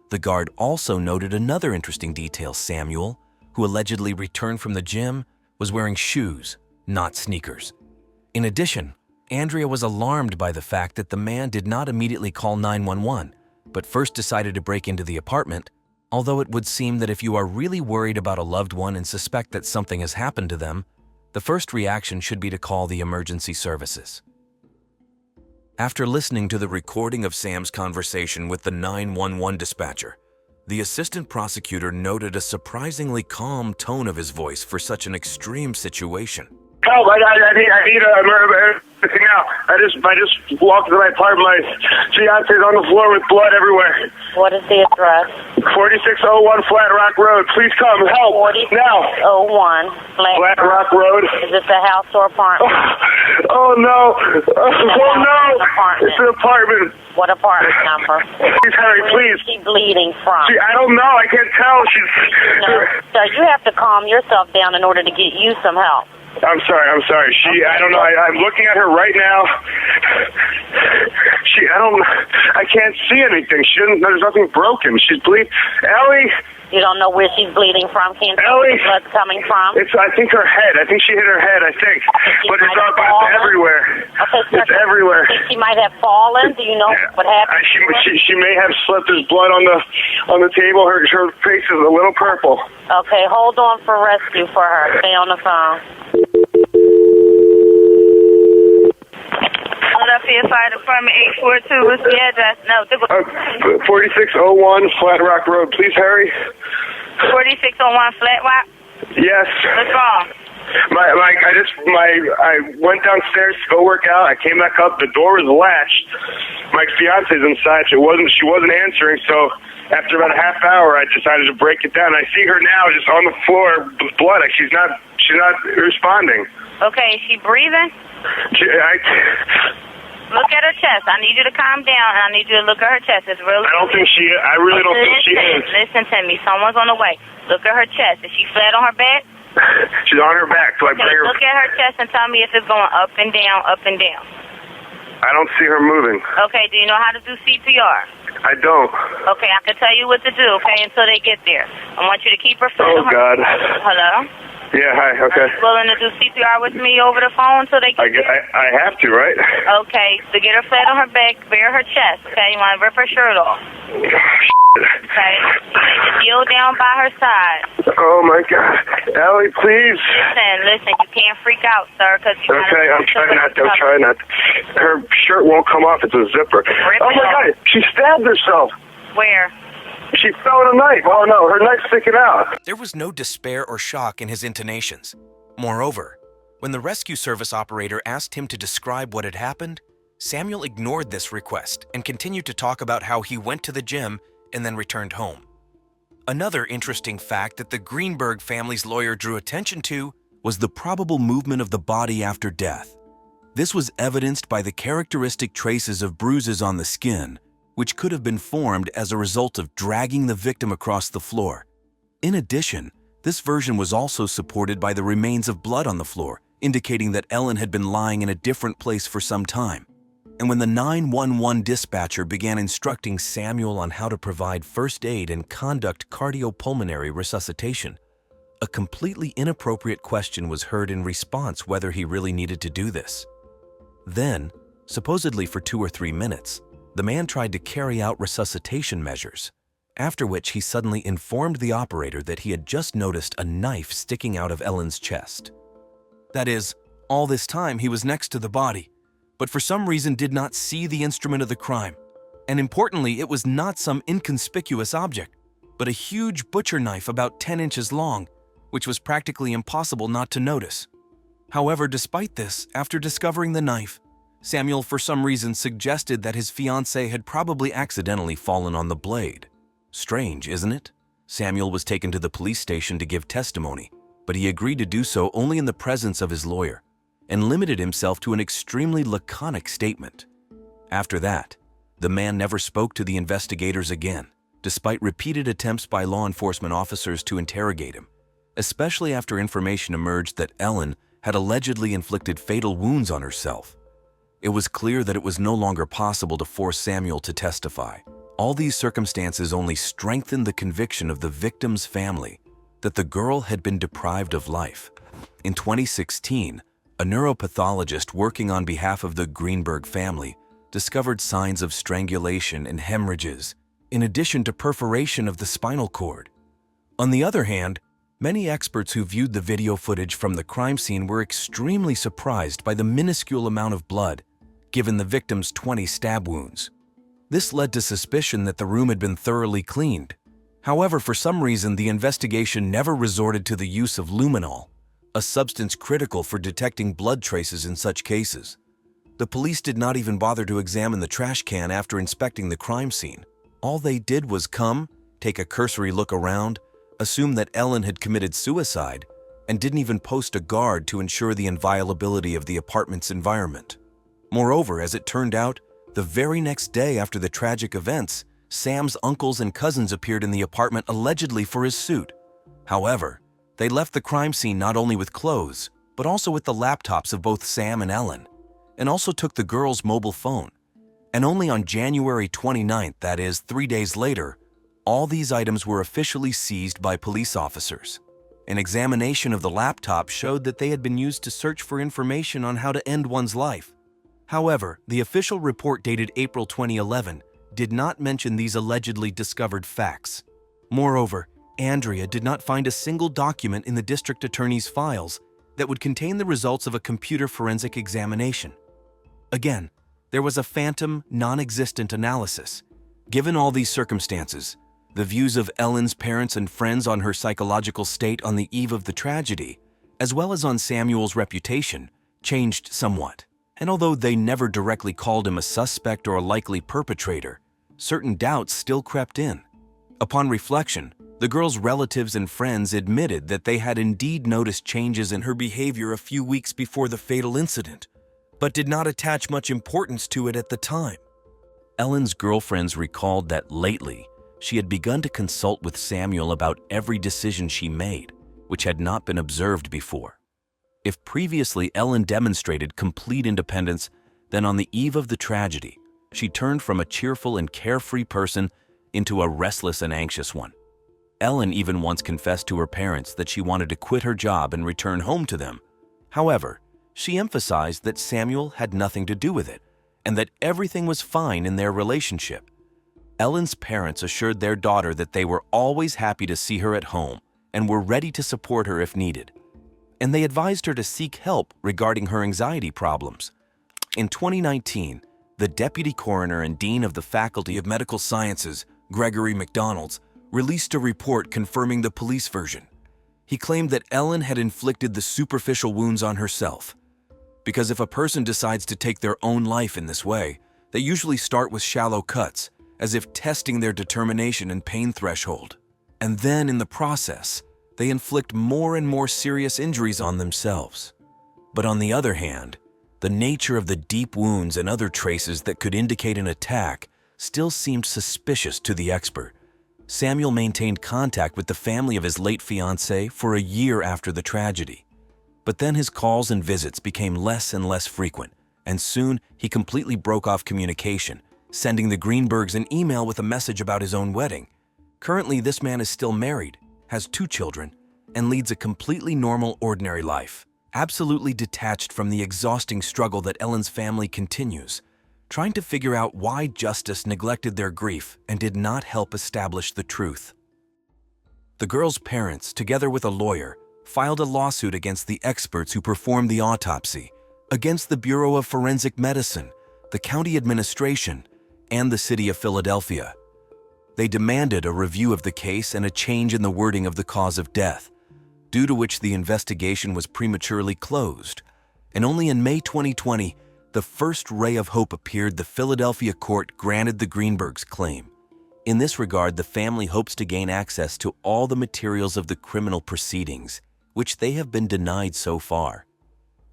The guard also noted another interesting detail: Samuel, who allegedly returned from the gym, was wearing shoes, not sneakers. In addition, Andrea was alarmed by the fact that the man did not immediately call 911, but first decided to break into the apartment, although it would seem that if you are really worried about a loved one and suspect that something has happened to them, the first reaction should be to call the emergency services. After listening to the recording of Sam's conversation with the 911 dispatcher, the assistant prosecutor noted a surprisingly calm tone of his voice for such an extreme situation. Help! I need everything now. I just walked into my apartment. My fiance's on the floor with blood everywhere. What is the address? 4601 Flat Rock Road. Please come. Help! Now! 4601 Flat Rock Road. Is this a house or apartment? Oh no! Oh no! Apartment. It's an apartment. What apartment number? Please hurry, please. Where's she bleeding from? I don't know. I can't tell. No, so you have to calm yourself down in order to get you some help. I'm sorry. I don't know. I'm looking at her right now. I can't see anything. There's nothing broken. She's bleeding. Ellie! You don't know where she's bleeding from? Can't tell where the blood's coming from? I think her head. I think she hit her head, But it's everywhere. Okay, it's everywhere. Think she might have fallen? Do you know what happened? She may have slipped. There's blood on the table. Her face is a little purple. Okay, hold on for rescue for her. Stay on the phone. Philadelphia Fire Department 842. What's the address? No, 4601 Flat Rock Road. Please hurry. 4601 Flat Rock? Yes. What's wrong? I went downstairs to go work out. I came back up. The door was latched. My fiance's inside. She wasn't answering. So after about a half hour, I decided to break it down. I see her now just on the floor with blood. She's not responding. Okay, is she breathing? Look at her chest. I need you to calm down, and I need you to look at her chest. It's really. I really don't think she is. Listen to me. Someone's on the way. Look at her chest. Is she flat on her back? She's on her back. So I bring her. Look at her chest and tell me if it's going up and down, up and down. I don't see her moving. Okay, do you know how to do CPR? I don't. Okay, I can tell you what to do, okay, until they get there. I want you to keep her flat on her. God. Hello? Yeah, hi, okay. Are you willing to do CPR with me over the phone until they get there? I have to, right? Okay, so get her flat on her back, bare her chest, okay? You want to rip her shirt off. Okay? You need to kneel down by her side. Oh, my God. Ellie, please. Listen, you can't freak out, sir, because you Okay, I'm trying not to. Her shirt won't come off. It's a zipper. Oh, my God. She stabbed herself. Where? She fell with a knife. Oh, no, her knife's sticking out. There was no despair or shock in his intonations. Moreover, when the rescue service operator asked him to describe what had happened, Samuel ignored this request and continued to talk about how he went to the gym and then returned home. Another interesting fact that the Greenberg family's lawyer drew attention to was the probable movement of the body after death. This was evidenced by the characteristic traces of bruises on the skin, which could have been formed as a result of dragging the victim across the floor. In addition, this version was also supported by the remains of blood on the floor, indicating that Ellen had been lying in a different place for some time. And when the 911 dispatcher began instructing Samuel on how to provide first aid and conduct cardiopulmonary resuscitation, a completely inappropriate question was heard in response whether he really needed to do this. Then, supposedly for 2 or 3 minutes, the man tried to carry out resuscitation measures, after which he suddenly informed the operator that he had just noticed a knife sticking out of Ellen's chest. That is, all this time he was next to the body, but for some reason did not see the instrument of the crime. And importantly, it was not some inconspicuous object, but a huge butcher knife about 10 inches long, which was practically impossible not to notice. However, despite this, after discovering the knife, Samuel for some reason suggested that his fiancée had probably accidentally fallen on the blade. Strange, isn't it? Samuel was taken to the police station to give testimony, but he agreed to do so only in the presence of his lawyer, and limited himself to an extremely laconic statement. After that, the man never spoke to the investigators again, despite repeated attempts by law enforcement officers to interrogate him, especially after information emerged that Ellen had allegedly inflicted fatal wounds on herself. It was clear that it was no longer possible to force Samuel to testify. All these circumstances only strengthened the conviction of the victim's family that the girl had been deprived of life. In 2016, a neuropathologist working on behalf of the Greenberg family discovered signs of strangulation and hemorrhages, in addition to perforation of the spinal cord. On the other hand, many experts who viewed the video footage from the crime scene were extremely surprised by the minuscule amount of blood, given the victim's 20 stab wounds. This led to suspicion that the room had been thoroughly cleaned. However, for some reason, the investigation never resorted to the use of luminol, a substance critical for detecting blood traces in such cases. The police did not even bother to examine the trash can after inspecting the crime scene. All they did was come, take a cursory look around, assume that Ellen had committed suicide, and didn't even post a guard to ensure the inviolability of the apartment's environment. Moreover, as it turned out, the very next day after the tragic events, Sam's uncles and cousins appeared in the apartment allegedly for his suit. However, they left the crime scene not only with clothes, but also with the laptops of both Sam and Ellen, and also took the girl's mobile phone. And only on January 29th, that is, 3 days later, all these items were officially seized by police officers. An examination of the laptop showed that they had been used to search for information on how to end one's life. However, the official report dated April 2011 did not mention these allegedly discovered facts. Moreover, Andrea did not find a single document in the district attorney's files that would contain the results of a computer forensic examination. Again, there was a phantom, non-existent analysis. Given all these circumstances, the views of Ellen's parents and friends on her psychological state on the eve of the tragedy, as well as on Samuel's reputation, changed somewhat. And although they never directly called him a suspect or a likely perpetrator, certain doubts still crept in. Upon reflection, the girl's relatives and friends admitted that they had indeed noticed changes in her behavior a few weeks before the fatal incident, but did not attach much importance to it at the time. Ellen's girlfriends recalled that lately, she had begun to consult with Samuel about every decision she made, which had not been observed before. If previously Ellen demonstrated complete independence, then on the eve of the tragedy, she turned from a cheerful and carefree person into a restless and anxious one. Ellen even once confessed to her parents that she wanted to quit her job and return home to them. However, she emphasized that Samuel had nothing to do with it, and that everything was fine in their relationship. Ellen's parents assured their daughter that they were always happy to see her at home and were ready to support her if needed. And they advised her to seek help regarding her anxiety problems. In 2019, the Deputy Coroner and Dean of the Faculty of Medical Sciences, Gregory McDonald's, released a report confirming the police version. He claimed that Ellen had inflicted the superficial wounds on herself. Because if a person decides to take their own life in this way, they usually start with shallow cuts, as if testing their determination and pain threshold. And then, in the process, they inflict more and more serious injuries on themselves. But on the other hand, the nature of the deep wounds and other traces that could indicate an attack still seemed suspicious to the expert. Samuel maintained contact with the family of his late fiancée for a year after the tragedy. But then his calls and visits became less and less frequent, and soon he completely broke off communication, sending the Greenbergs an email with a message about his own wedding. Currently, this man is still married, has 2 children, and leads a completely normal, ordinary life, absolutely detached from the exhausting struggle that Ellen's family continues, trying to figure out why justice neglected their grief and did not help establish the truth. The girl's parents, together with a lawyer, filed a lawsuit against the experts who performed the autopsy, against the Bureau of Forensic Medicine, the county administration, and the city of Philadelphia. They demanded a review of the case and a change in the wording of the cause of death, due to which the investigation was prematurely closed. And only in May 2020, the first ray of hope appeared. The Philadelphia court granted the Greenbergs' claim. In this regard, the family hopes to gain access to all the materials of the criminal proceedings, which they have been denied so far.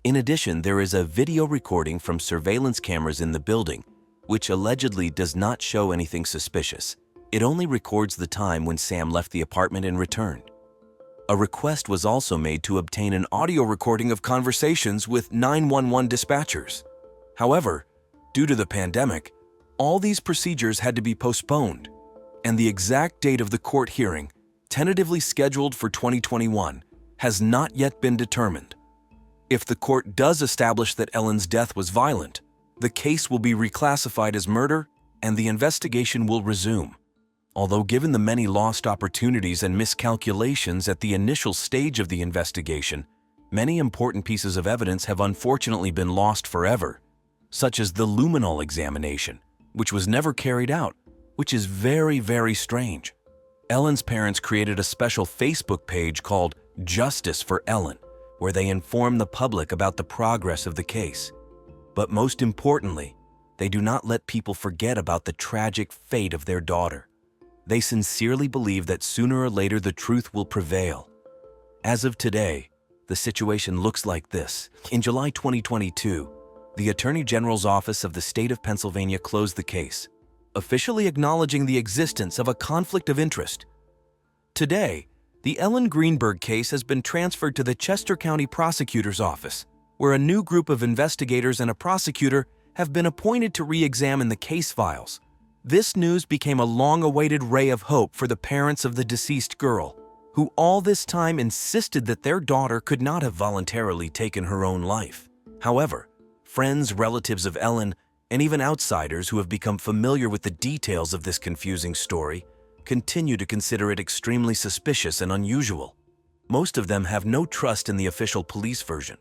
In addition, there is a video recording from surveillance cameras in the building, which allegedly does not show anything suspicious. It only records the time when Sam left the apartment and returned. A request was also made to obtain an audio recording of conversations with 911 dispatchers. However, due to the pandemic, all these procedures had to be postponed, and the exact date of the court hearing, tentatively scheduled for 2021, has not yet been determined. If the court does establish that Ellen's death was violent, the case will be reclassified as murder and the investigation will resume. Although given the many lost opportunities and miscalculations at the initial stage of the investigation, many important pieces of evidence have unfortunately been lost forever, such as the luminol examination, which was never carried out, which is very, very strange. Ellen's parents created a special Facebook page called Justice for Ellen, where they inform the public about the progress of the case. But most importantly, they do not let people forget about the tragic fate of their daughter. They sincerely believe that sooner or later the truth will prevail. As of today, the situation looks like this. In July 2022, the Attorney General's Office of the State of Pennsylvania closed the case, officially acknowledging the existence of a conflict of interest. Today, the Ellen Greenberg case has been transferred to the Chester County Prosecutor's Office, where a new group of investigators and a prosecutor have been appointed to re-examine the case files. This news became a long-awaited ray of hope for the parents of the deceased girl, who all this time insisted that their daughter could not have voluntarily taken her own life. However, friends, relatives of Ellen, and even outsiders who have become familiar with the details of this confusing story continue to consider it extremely suspicious and unusual. Most of them have no trust in the official police version.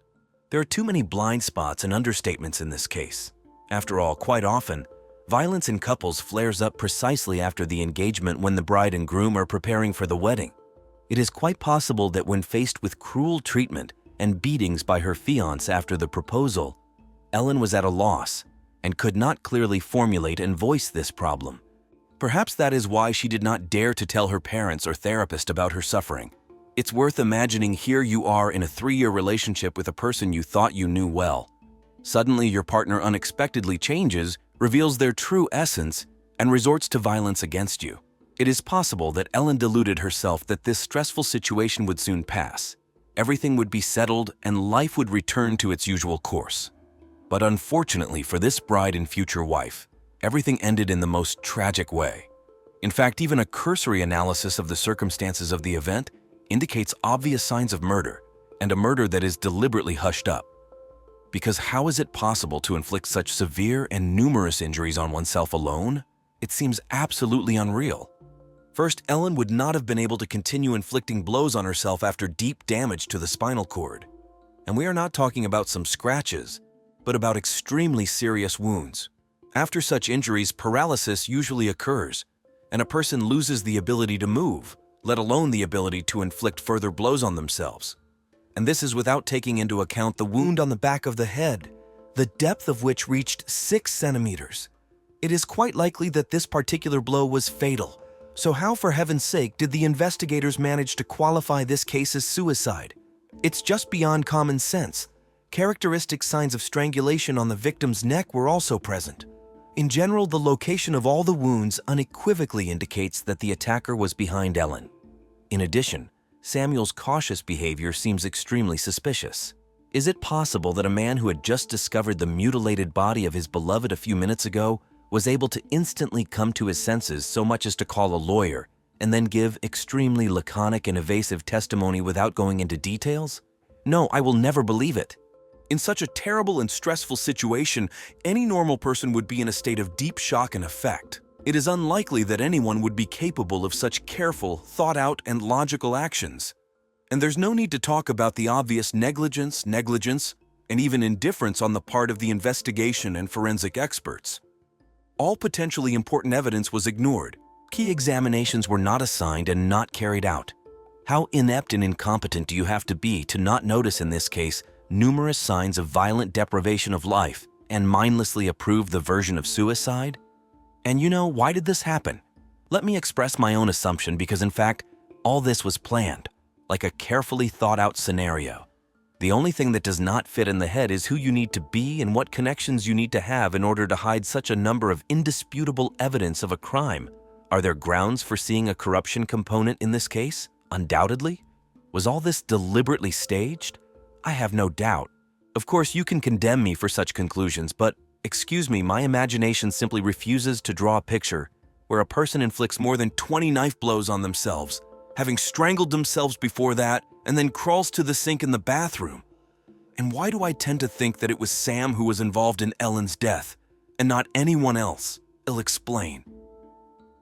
There are too many blind spots and understatements in this case. After all, quite often, violence in couples flares up precisely after the engagement when the bride and groom are preparing for the wedding. It is quite possible that when faced with cruel treatment and beatings by her fiancé after the proposal, Ellen was at a loss and could not clearly formulate and voice this problem. Perhaps that is why she did not dare to tell her parents or therapist about her suffering. It's worth imagining here you are in a 3-year relationship with a person you thought you knew well. Suddenly, your partner unexpectedly changes, reveals their true essence, and resorts to violence against you. It is possible that Ellen deluded herself that this stressful situation would soon pass. Everything would be settled and life would return to its usual course. But unfortunately for this bride and future wife, everything ended in the most tragic way. In fact, even a cursory analysis of the circumstances of the event indicates obvious signs of murder, and a murder that is deliberately hushed up. Because how is it possible to inflict such severe and numerous injuries on oneself alone? It seems absolutely unreal. First, Ellen would not have been able to continue inflicting blows on herself after deep damage to the spinal cord. And we are not talking about some scratches, but about extremely serious wounds. After such injuries, paralysis usually occurs, and a person loses the ability to move, let alone the ability to inflict further blows on themselves. And this is without taking into account the wound on the back of the head, the depth of which reached 6 centimeters. It is quite likely that this particular blow was fatal. So how, for heaven's sake, did the investigators manage to qualify this case as suicide? It's just beyond common sense. Characteristic signs of strangulation on the victim's neck were also present. In general, the location of all the wounds unequivocally indicates that the attacker was behind Ellen. In addition, Samuel's cautious behavior seems extremely suspicious. Is it possible that a man who had just discovered the mutilated body of his beloved a few minutes ago was able to instantly come to his senses so much as to call a lawyer and then give extremely laconic and evasive testimony without going into details? No, I will never believe it. In such a terrible and stressful situation, any normal person would be in a state of deep shock and affect. It is unlikely that anyone would be capable of such careful, thought-out, and logical actions. And there's no need to talk about the obvious negligence, and even indifference on the part of the investigation and forensic experts. All potentially important evidence was ignored. Key examinations were not assigned and not carried out. How inept and incompetent do you have to be to not notice in this case numerous signs of violent deprivation of life and mindlessly approve the version of suicide? And you know, why did this happen? Let me express my own assumption because in fact, all this was planned, like a carefully thought out scenario. The only thing that does not fit in the head is who you need to be and what connections you need to have in order to hide such a number of indisputable evidence of a crime. Are there grounds for seeing a corruption component in this case? Undoubtedly. Was all this deliberately staged? I have no doubt. Of course, you can condemn me for such conclusions, but excuse me, my imagination simply refuses to draw a picture where a person inflicts more than 20 knife blows on themselves, having strangled themselves before that, and then crawls to the sink in the bathroom. And why do I tend to think that it was Sam who was involved in Ellen's death, and not anyone else? I'll explain.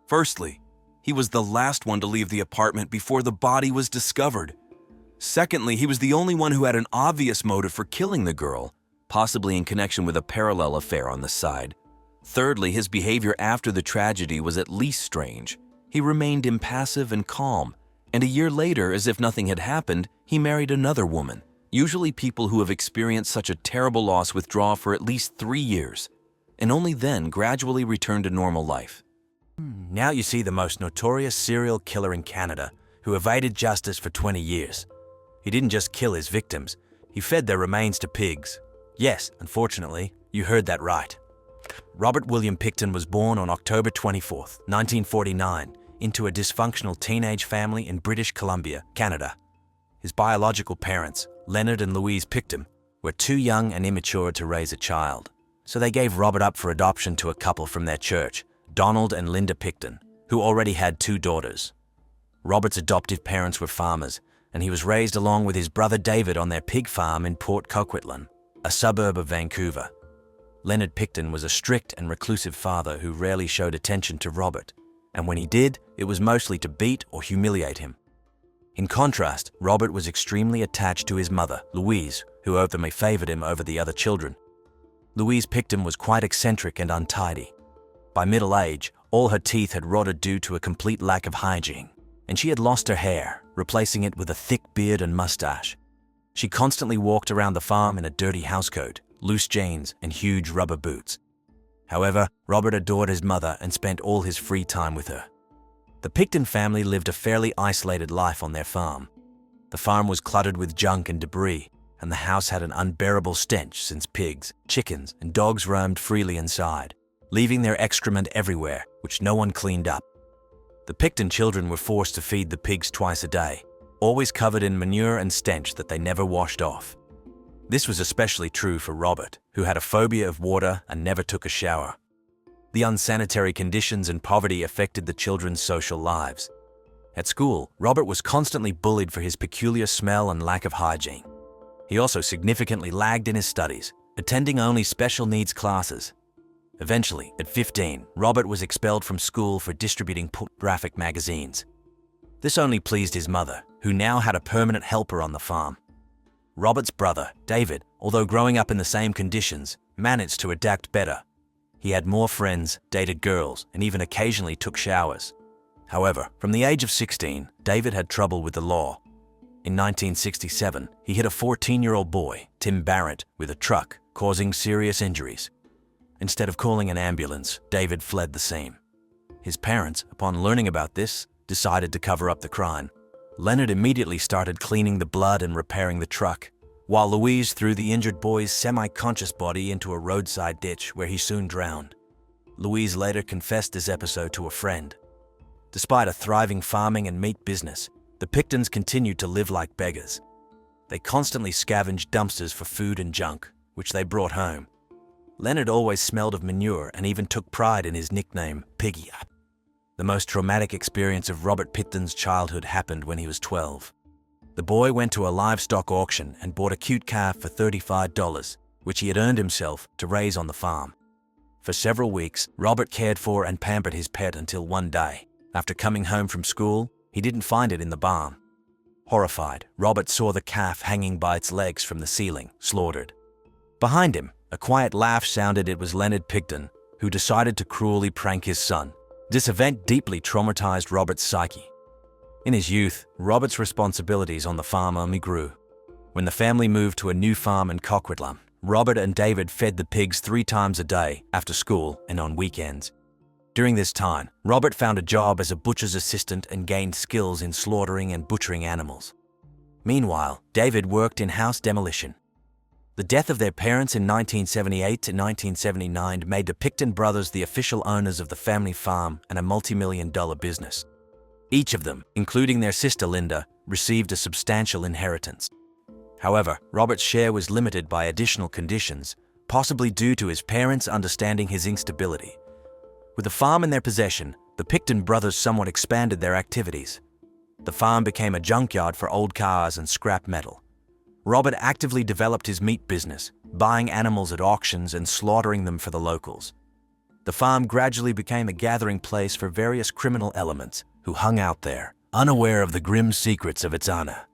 Firstly, he was the last one to leave the apartment before the body was discovered. Secondly, he was the only one who had an obvious motive for killing the girl, possibly in connection with a parallel affair on the side. Thirdly, his behavior after the tragedy was at least strange. He remained impassive and calm, and a year later, as if nothing had happened, he married another woman. Usually people who have experienced such a terrible loss withdraw for at least 3 years, and only then gradually return to normal life. Now you see the most notorious serial killer in Canada, who evaded justice for 20 years. He didn't just kill his victims, he fed their remains to pigs. Yes, unfortunately, you heard that right. Robert William Pickton was born on October 24, 1949, into a dysfunctional teenage family in British Columbia, Canada. His biological parents, Leonard and Louise Pickton, were too young and immature to raise a child, so they gave Robert up for adoption to a couple from their church, Donald and Linda Pickton, who already had 2 daughters. Robert's adoptive parents were farmers, and he was raised along with his brother David on their pig farm in Port Coquitlam, a suburb of Vancouver. Leonard Pickton was a strict and reclusive father who rarely showed attention to Robert, and when he did, it was mostly to beat or humiliate him. In contrast, Robert was extremely attached to his mother, Louise, who openly favored him over the other children. Louise Pickton was quite eccentric and untidy. By middle age, all her teeth had rotted due to a complete lack of hygiene, and she had lost her hair, replacing it with a thick beard and mustache. She constantly walked around the farm in a dirty housecoat, loose jeans, and huge rubber boots. However, Robert adored his mother and spent all his free time with her. The Pickton family lived a fairly isolated life on their farm. The farm was cluttered with junk and debris, and the house had an unbearable stench since pigs, chickens, and dogs roamed freely inside, leaving their excrement everywhere, which no one cleaned up. The Pickton children were forced to feed the pigs twice a day, always covered in manure and stench that they never washed off. This was especially true for Robert, who had a phobia of water and never took a shower. The unsanitary conditions and poverty affected the children's social lives. At school, Robert was constantly bullied for his peculiar smell and lack of hygiene. He also significantly lagged in his studies, attending only special needs classes. Eventually, at 15, Robert was expelled from school for distributing pornographic magazines. This only pleased his mother, who now had a permanent helper on the farm. Robert's brother, David, although growing up in the same conditions, managed to adapt better. He had more friends, dated girls, and even occasionally took showers. However, from the age of 16, David had trouble with the law. In 1967, he hit a 14-year-old boy, Tim Barrett, with a truck, causing serious injuries. Instead of calling an ambulance, David fled the scene. His parents, upon learning about this, decided to cover up the crime. Leonard immediately started cleaning the blood and repairing the truck, while Louise threw the injured boy's semi-conscious body into a roadside ditch where he soon drowned. Louise later confessed this episode to a friend. Despite a thriving farming and meat business, the Picktons continued to live like beggars. They constantly scavenged dumpsters for food and junk, which they brought home. Leonard always smelled of manure and even took pride in his nickname, Piggy. The most traumatic experience of Robert Picton's childhood happened when he was 12. The boy went to a livestock auction and bought a cute calf for $35, which he had earned himself to raise on the farm. For several weeks, Robert cared for and pampered his pet until one day, after coming home from school, he didn't find it in the barn. Horrified, Robert saw the calf hanging by its legs from the ceiling, slaughtered. Behind him, a quiet laugh sounded. It was Leonard Picton, who decided to cruelly prank his son. This event deeply traumatized Robert's psyche. In his youth, Robert's responsibilities on the farm only grew. When the family moved to a new farm in Coquitlam, Robert and David fed the pigs 3 times a day, after school and on weekends. During this time, Robert found a job as a butcher's assistant and gained skills in slaughtering and butchering animals. Meanwhile, David worked in house demolition. The death of their parents in 1978 to 1979 made the Picton brothers the official owners of the family farm and a multi-million-dollar business. Each of them, including their sister Linda, received a substantial inheritance. However, Robert's share was limited by additional conditions, possibly due to his parents understanding his instability. With the farm in their possession, the Picton brothers somewhat expanded their activities. The farm became a junkyard for old cars and scrap metal. Robert actively developed his meat business, buying animals at auctions and slaughtering them for the locals. The farm gradually became a gathering place for various criminal elements who hung out there, unaware of the grim secrets of its owner.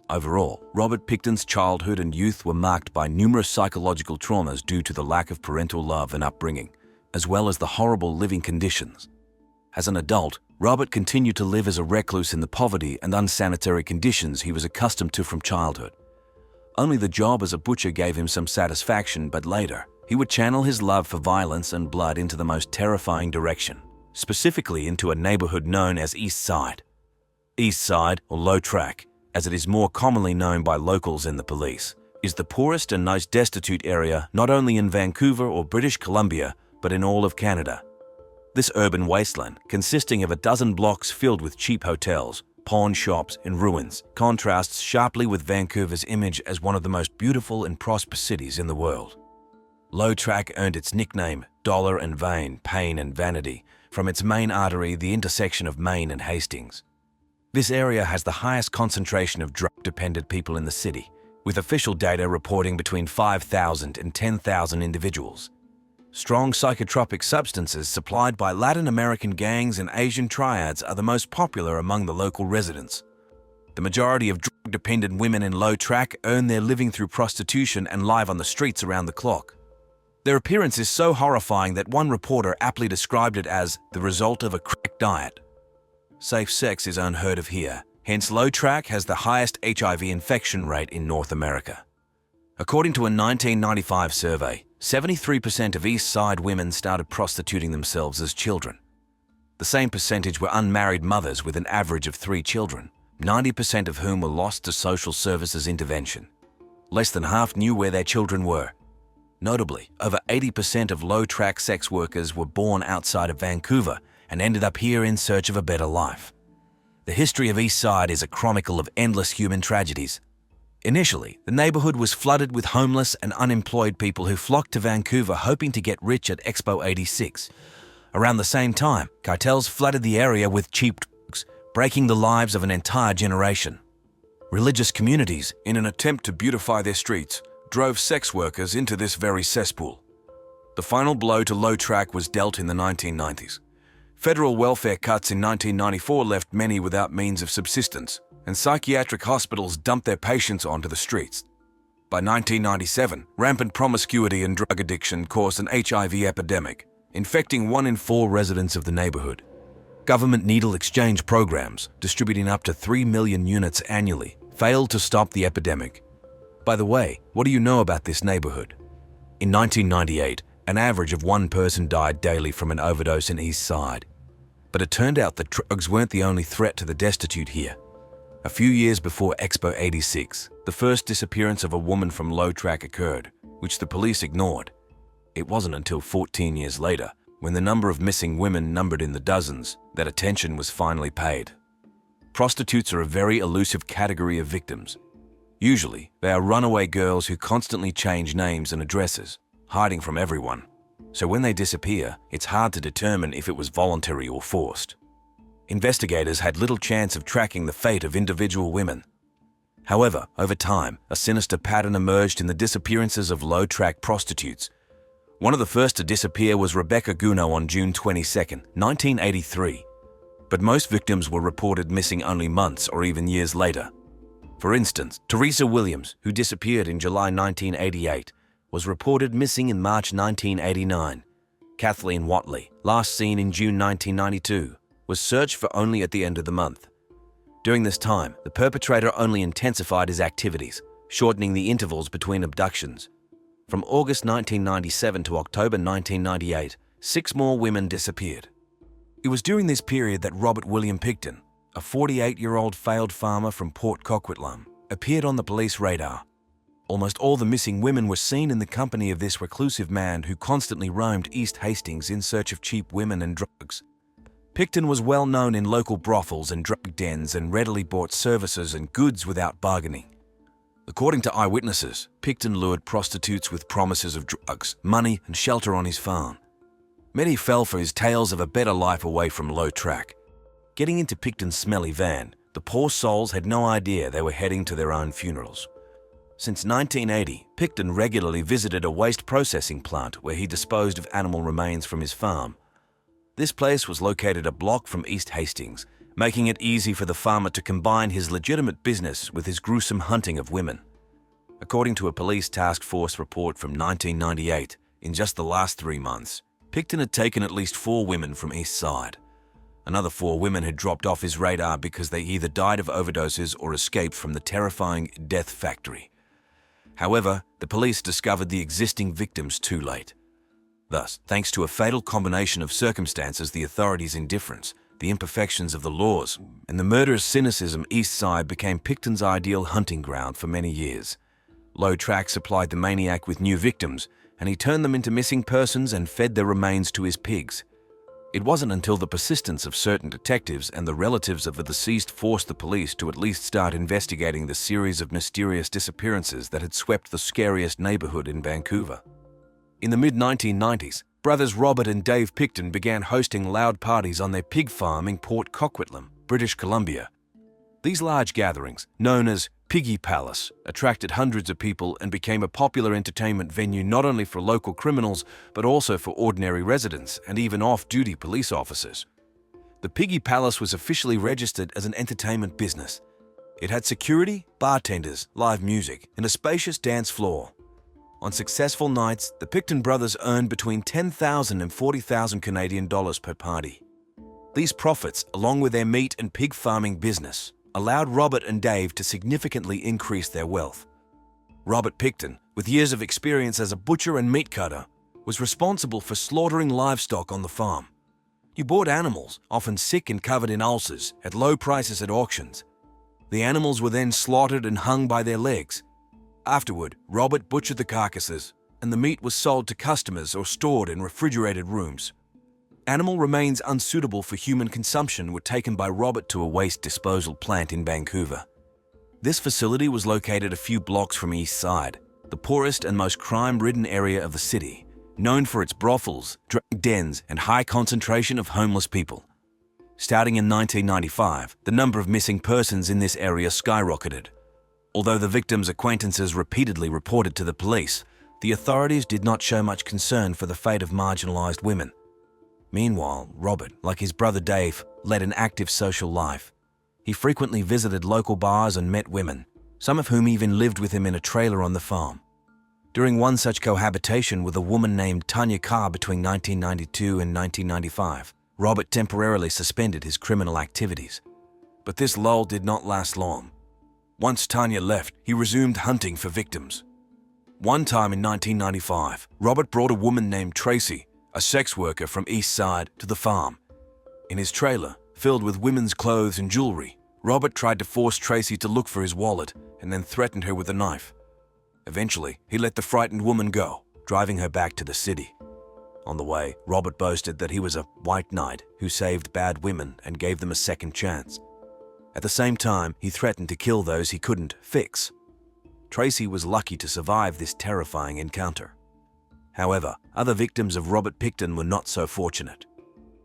Overall, Robert Picton's childhood and youth were marked by numerous psychological traumas due to the lack of parental love and upbringing, as well as the horrible living conditions. As an adult, Robert continued to live as a recluse in the poverty and unsanitary conditions he was accustomed to from childhood. Only the job as a butcher gave him some satisfaction, but later, he would channel his love for violence and blood into the most terrifying direction, specifically into a neighborhood known as East Side. East Side, or Low Track, as it is more commonly known by locals and the police, is the poorest and most destitute area not only in Vancouver or British Columbia, but in all of Canada. This urban wasteland, consisting of a dozen blocks filled with cheap hotels, pawn shops, and ruins, contrasts sharply with Vancouver's image as one of the most beautiful and prosperous cities in the world. Low Track earned its nickname, Dollar and Vein, Pain and Vanity, from its main artery, the intersection of Main and Hastings. This area has the highest concentration of drug-dependent people in the city, with official data reporting between 5,000 and 10,000 individuals. Strong psychotropic substances supplied by Latin American gangs and Asian triads are the most popular among the local residents. The majority of drug-dependent women in Low Track earn their living through prostitution and live on the streets around the clock. Their appearance is so horrifying that one reporter aptly described it as the result of a crack diet. Safe sex is unheard of here, hence Low Track has the highest HIV infection rate in North America. According to a 1995 survey, 73% of East Side women started prostituting themselves as children. The same percentage were unmarried mothers with an average of 3 children, 90% of whom were lost to social services intervention. Less than half knew where their children were. Notably, over 80% of Low Track sex workers were born outside of Vancouver and ended up here in search of a better life. The history of East Side is a chronicle of endless human tragedies. Initially, the neighborhood was flooded with homeless and unemployed people who flocked to Vancouver hoping to get rich at Expo 86. Around the same time, cartels flooded the area with cheap drugs, breaking the lives of an entire generation. Religious communities, in an attempt to beautify their streets, drove sex workers into this very cesspool. The final blow to Low Track was dealt in the 1990s. Federal welfare cuts in 1994 left many without means of subsistence, and psychiatric hospitals dumped their patients onto the streets. By 1997, rampant promiscuity and drug addiction caused an HIV epidemic, infecting 1 in 4 residents of the neighborhood. Government needle exchange programs, distributing up to 3 million units annually, failed to stop the epidemic. By the way, what do you know about this neighborhood? In 1998, an average of 1 person died daily from an overdose in East Side. But it turned out that drugs weren't the only threat to the destitute here. A few years before Expo 86, the first disappearance of a woman from Low Track occurred, which the police ignored. It wasn't until 14 years later, when the number of missing women numbered in the dozens, that attention was finally paid. Prostitutes are a very elusive category of victims. Usually, they are runaway girls who constantly change names and addresses, hiding from everyone. So when they disappear, it's hard to determine if it was voluntary or forced. Investigators had little chance of tracking the fate of individual women. However, over time, a sinister pattern emerged in the disappearances of low-track prostitutes. One of the first to disappear was Rebecca Guno on June 22, 1983. But most victims were reported missing only months or even years later. For instance, Teresa Williams, who disappeared in July 1988, was reported missing in March 1989. Kathleen Watley, last seen in June 1992, was searched for only at the end of the month. During this time, the perpetrator only intensified his activities, shortening the intervals between abductions. From August 1997 to October 1998, 6 more women disappeared. It was during this period that Robert William Picton, a 48-year-old failed farmer from Port Coquitlam, appeared on the police radar. Almost all the missing women were seen in the company of this reclusive man who constantly roamed East Hastings in search of cheap women and drugs. Picton was well known in local brothels and drug dens and readily bought services and goods without bargaining. According to eyewitnesses, Picton lured prostitutes with promises of drugs, money, and shelter on his farm. Many fell for his tales of a better life away from low track. Getting into Picton's smelly van, the poor souls had no idea they were heading to their own funerals. Since 1980, Picton regularly visited a waste processing plant where he disposed of animal remains from his farm. This place was located a block from East Hastings, making it easy for the farmer to combine his legitimate business with his gruesome hunting of women. According to a police task force report from 1998, in just the last 3 months, Picton had taken at least 4 women from East Side. Another 4 women had dropped off his radar because they either died of overdoses or escaped from the terrifying death factory. However, the police discovered the existing victims too late. Thus, thanks to a fatal combination of circumstances, the authorities' indifference, the imperfections of the laws, and the murderous cynicism, East Side became Picton's ideal hunting ground for many years. Low track supplied the maniac with new victims, and he turned them into missing persons and fed their remains to his pigs. It wasn't until the persistence of certain detectives and the relatives of the deceased forced the police to at least start investigating the series of mysterious disappearances that had swept the scariest neighborhood in Vancouver. In the mid-1990s, brothers Robert and Dave Picton began hosting loud parties on their pig farm in Port Coquitlam, British Columbia. These large gatherings, known as Piggy Palace, attracted hundreds of people and became a popular entertainment venue not only for local criminals but also for ordinary residents and even off-duty police officers. The Piggy Palace was officially registered as an entertainment business. It had security, bartenders, live music, and a spacious dance floor. On successful nights, the Picton brothers earned between $10,000 and $40,000 Canadian dollars per party. These profits, along with their meat and pig farming business, allowed Robert and Dave to significantly increase their wealth. Robert Picton, with years of experience as a butcher and meat cutter, was responsible for slaughtering livestock on the farm. You bought animals, often sick and covered in ulcers, at low prices at auctions. The animals were then slaughtered and hung by their legs. Afterward, Robert butchered the carcasses, and the meat was sold to customers or stored in refrigerated rooms. Animal remains unsuitable for human consumption were taken by Robert to a waste disposal plant in Vancouver. This facility was located a few blocks from East Side, the poorest and most crime-ridden area of the city, known for its brothels, drug dens, and high concentration of homeless people. Starting in 1995, the number of missing persons in this area skyrocketed. Although the victims' acquaintances repeatedly reported to the police, the authorities did not show much concern for the fate of marginalized women. Meanwhile, Robert, like his brother Dave, led an active social life. He frequently visited local bars and met women, some of whom even lived with him in a trailer on the farm. During one such cohabitation with a woman named Tanya Carr between 1992 and 1995, Robert temporarily suspended his criminal activities. But this lull did not last long. Once Tanya left, he resumed hunting for victims. One time in 1995, Robert brought a woman named Tracy, a sex worker from East Side, to the farm. In his trailer, filled with women's clothes and jewelry, Robert tried to force Tracy to look for his wallet and then threatened her with a knife. Eventually, he let the frightened woman go, driving her back to the city. On the way, Robert boasted that he was a white knight who saved bad women and gave them a second chance. At the same time, he threatened to kill those he couldn't fix. Tracy was lucky to survive this terrifying encounter. However, other victims of Robert Pickton were not so fortunate.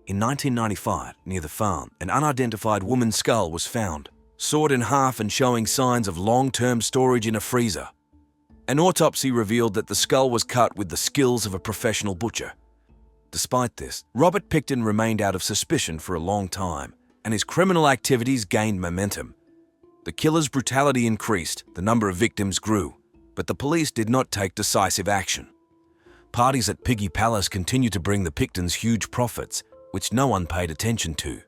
In 1995, near the farm, an unidentified woman's skull was found, sawed in half and showing signs of long-term storage in a freezer. An autopsy revealed that the skull was cut with the skills of a professional butcher. Despite this, Robert Pickton remained out of suspicion for a long time, and his criminal activities gained momentum. The killer's brutality increased, the number of victims grew, but the police did not take decisive action. Parties at Piggy Palace continued to bring the Picktons huge profits, which no one paid attention to.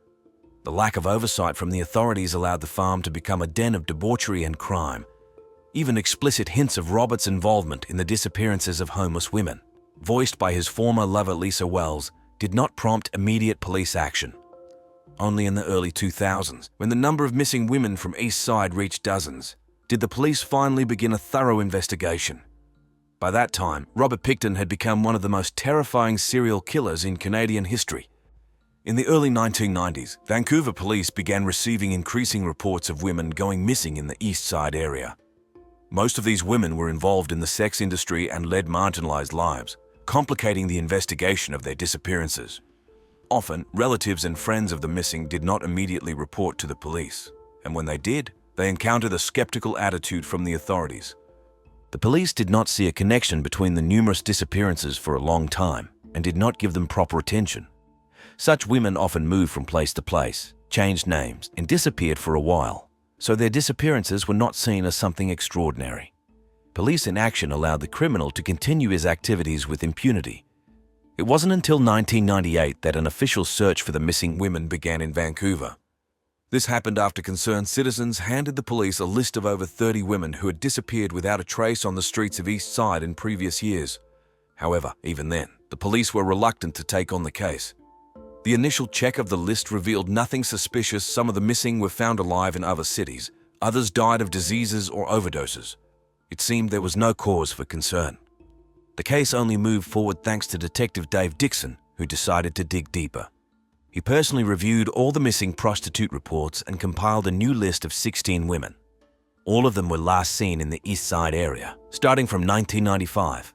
The lack of oversight from the authorities allowed the farm to become a den of debauchery and crime. Even explicit hints of Robert's involvement in the disappearances of homeless women, voiced by his former lover Lisa Wells, did not prompt immediate police action. Only in the early 2000s, when the number of missing women from East Side reached dozens, did the police finally begin a thorough investigation. By that time, Robert Pickton had become one of the most terrifying serial killers in Canadian history. In the early 1990s, Vancouver police began receiving increasing reports of women going missing in the East Side area. Most of these women were involved in the sex industry and led marginalized lives, complicating the investigation of their disappearances. Often, relatives and friends of the missing did not immediately report to the police, and when they did, they encountered a skeptical attitude from the authorities. The police did not see a connection between the numerous disappearances for a long time and did not give them proper attention. Such women often moved from place to place, changed names, and disappeared for a while, so their disappearances were not seen as something extraordinary. Police inaction allowed the criminal to continue his activities with impunity. It wasn't until 1998 that an official search for the missing women began in Vancouver. This happened after concerned citizens handed the police a list of over 30 women who had disappeared without a trace on the streets of East Side in previous years. However, even then, the police were reluctant to take on the case. The initial check of the list revealed nothing suspicious. Some of the missing were found alive in other cities. Others died of diseases or overdoses. It seemed there was no cause for concern. The case only moved forward thanks to Detective Dave Dixon, who decided to dig deeper. He personally reviewed all the missing prostitute reports and compiled a new list of 16 women. All of them were last seen in the East Side area, starting from 1995.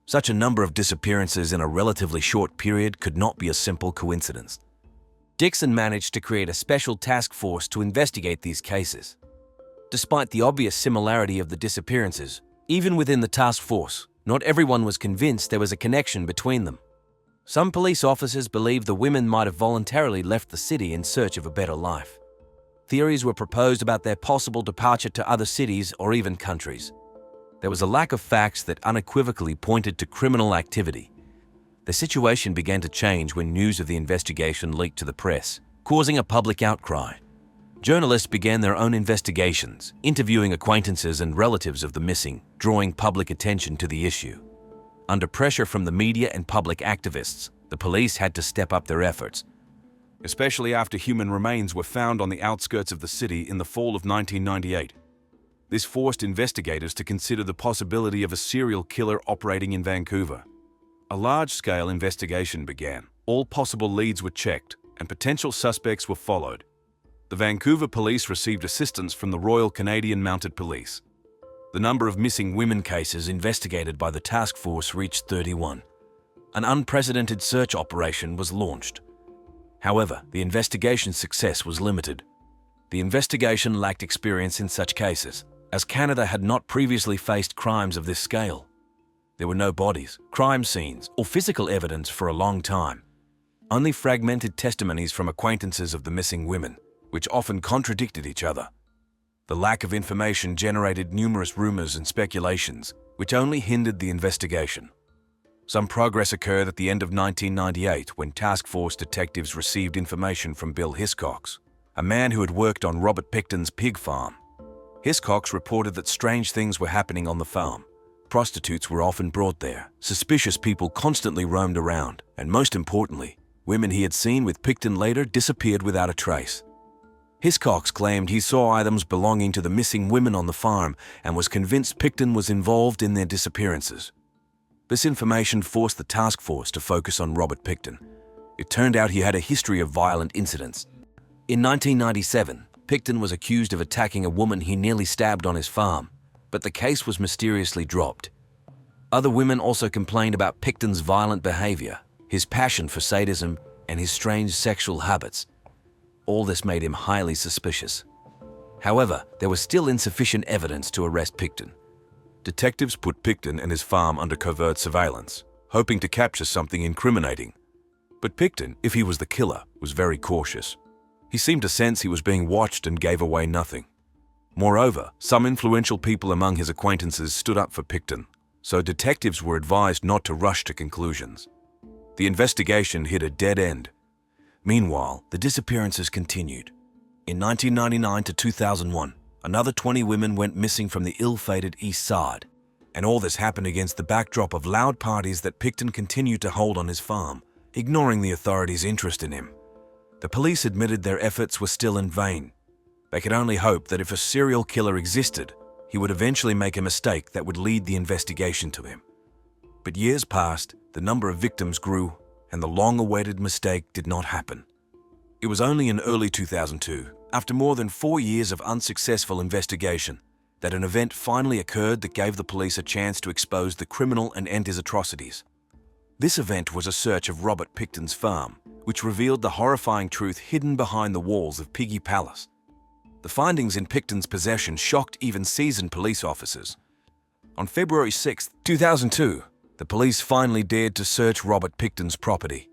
Such a number of disappearances in a relatively short period could not be a simple coincidence. Dixon managed to create a special task force to investigate these cases. Despite the obvious similarity of the disappearances, even within the task force, not everyone was convinced there was a connection between them. Some police officers believed the women might have voluntarily left the city in search of a better life. Theories were proposed about their possible departure to other cities or even countries. There was a lack of facts that unequivocally pointed to criminal activity. The situation began to change when news of the investigation leaked to the press, causing a public outcry. Journalists began their own investigations, interviewing acquaintances and relatives of the missing, drawing public attention to the issue. Under pressure from the media and public activists, the police had to step up their efforts, especially after human remains were found on the outskirts of the city in the fall of 1998. This forced investigators to consider the possibility of a serial killer operating in Vancouver. A large-scale investigation began. All possible leads were checked, and potential suspects were followed. The Vancouver police received assistance from the Royal Canadian Mounted Police. The number of missing women cases investigated by the task force reached 31. An unprecedented search operation was launched. However, the investigation's success was limited. The investigation lacked experience in such cases, as Canada had not previously faced crimes of this scale. There were no bodies, crime scenes, or physical evidence for a long time. Only fragmented testimonies from acquaintances of the missing women, which often contradicted each other. The lack of information generated numerous rumors and speculations, which only hindered the investigation. Some progress occurred at the end of 1998 when task force detectives received information from Bill Hiscox, a man who had worked on Robert Pickton's pig farm. Hiscox reported that strange things were happening on the farm. Prostitutes were often brought there, suspicious people constantly roamed around, and most importantly, women he had seen with Pickton later disappeared without a trace. Hiscox claimed he saw items belonging to the missing women on the farm and was convinced Pickton was involved in their disappearances. This information forced the task force to focus on Robert Pickton. It turned out he had a history of violent incidents. In 1997, Pickton was accused of attacking a woman he nearly stabbed on his farm, but the case was mysteriously dropped. Other women also complained about Picton's violent behavior, his passion for sadism, and his strange sexual habits. All this made him highly suspicious. However, there was still insufficient evidence to arrest Picton. Detectives put Picton and his farm under covert surveillance, hoping to capture something incriminating. But Picton, if he was the killer, was very cautious. He seemed to sense he was being watched and gave away nothing. Moreover, some influential people among his acquaintances stood up for Picton, so detectives were advised not to rush to conclusions. The investigation hit a dead end. Meanwhile, the disappearances continued. In 1999 to 2001, another 20 women went missing from the ill-fated East Side, and all this happened against the backdrop of loud parties that Picton continued to hold on his farm, ignoring the authorities' interest in him. The police admitted their efforts were still in vain. They could only hope that if a serial killer existed, he would eventually make a mistake that would lead the investigation to him. But years passed, the number of victims grew, and the long-awaited mistake did not happen. It was only in early 2002, after more than 4 years of unsuccessful investigation, that an event finally occurred that gave the police a chance to expose the criminal and end his atrocities. This event was a search of Robert Picton's farm, which revealed the horrifying truth hidden behind the walls of Piggy Palace. The findings in Picton's possession shocked even seasoned police officers. On February 6, 2002, the police finally dared to search Robert Picton's property.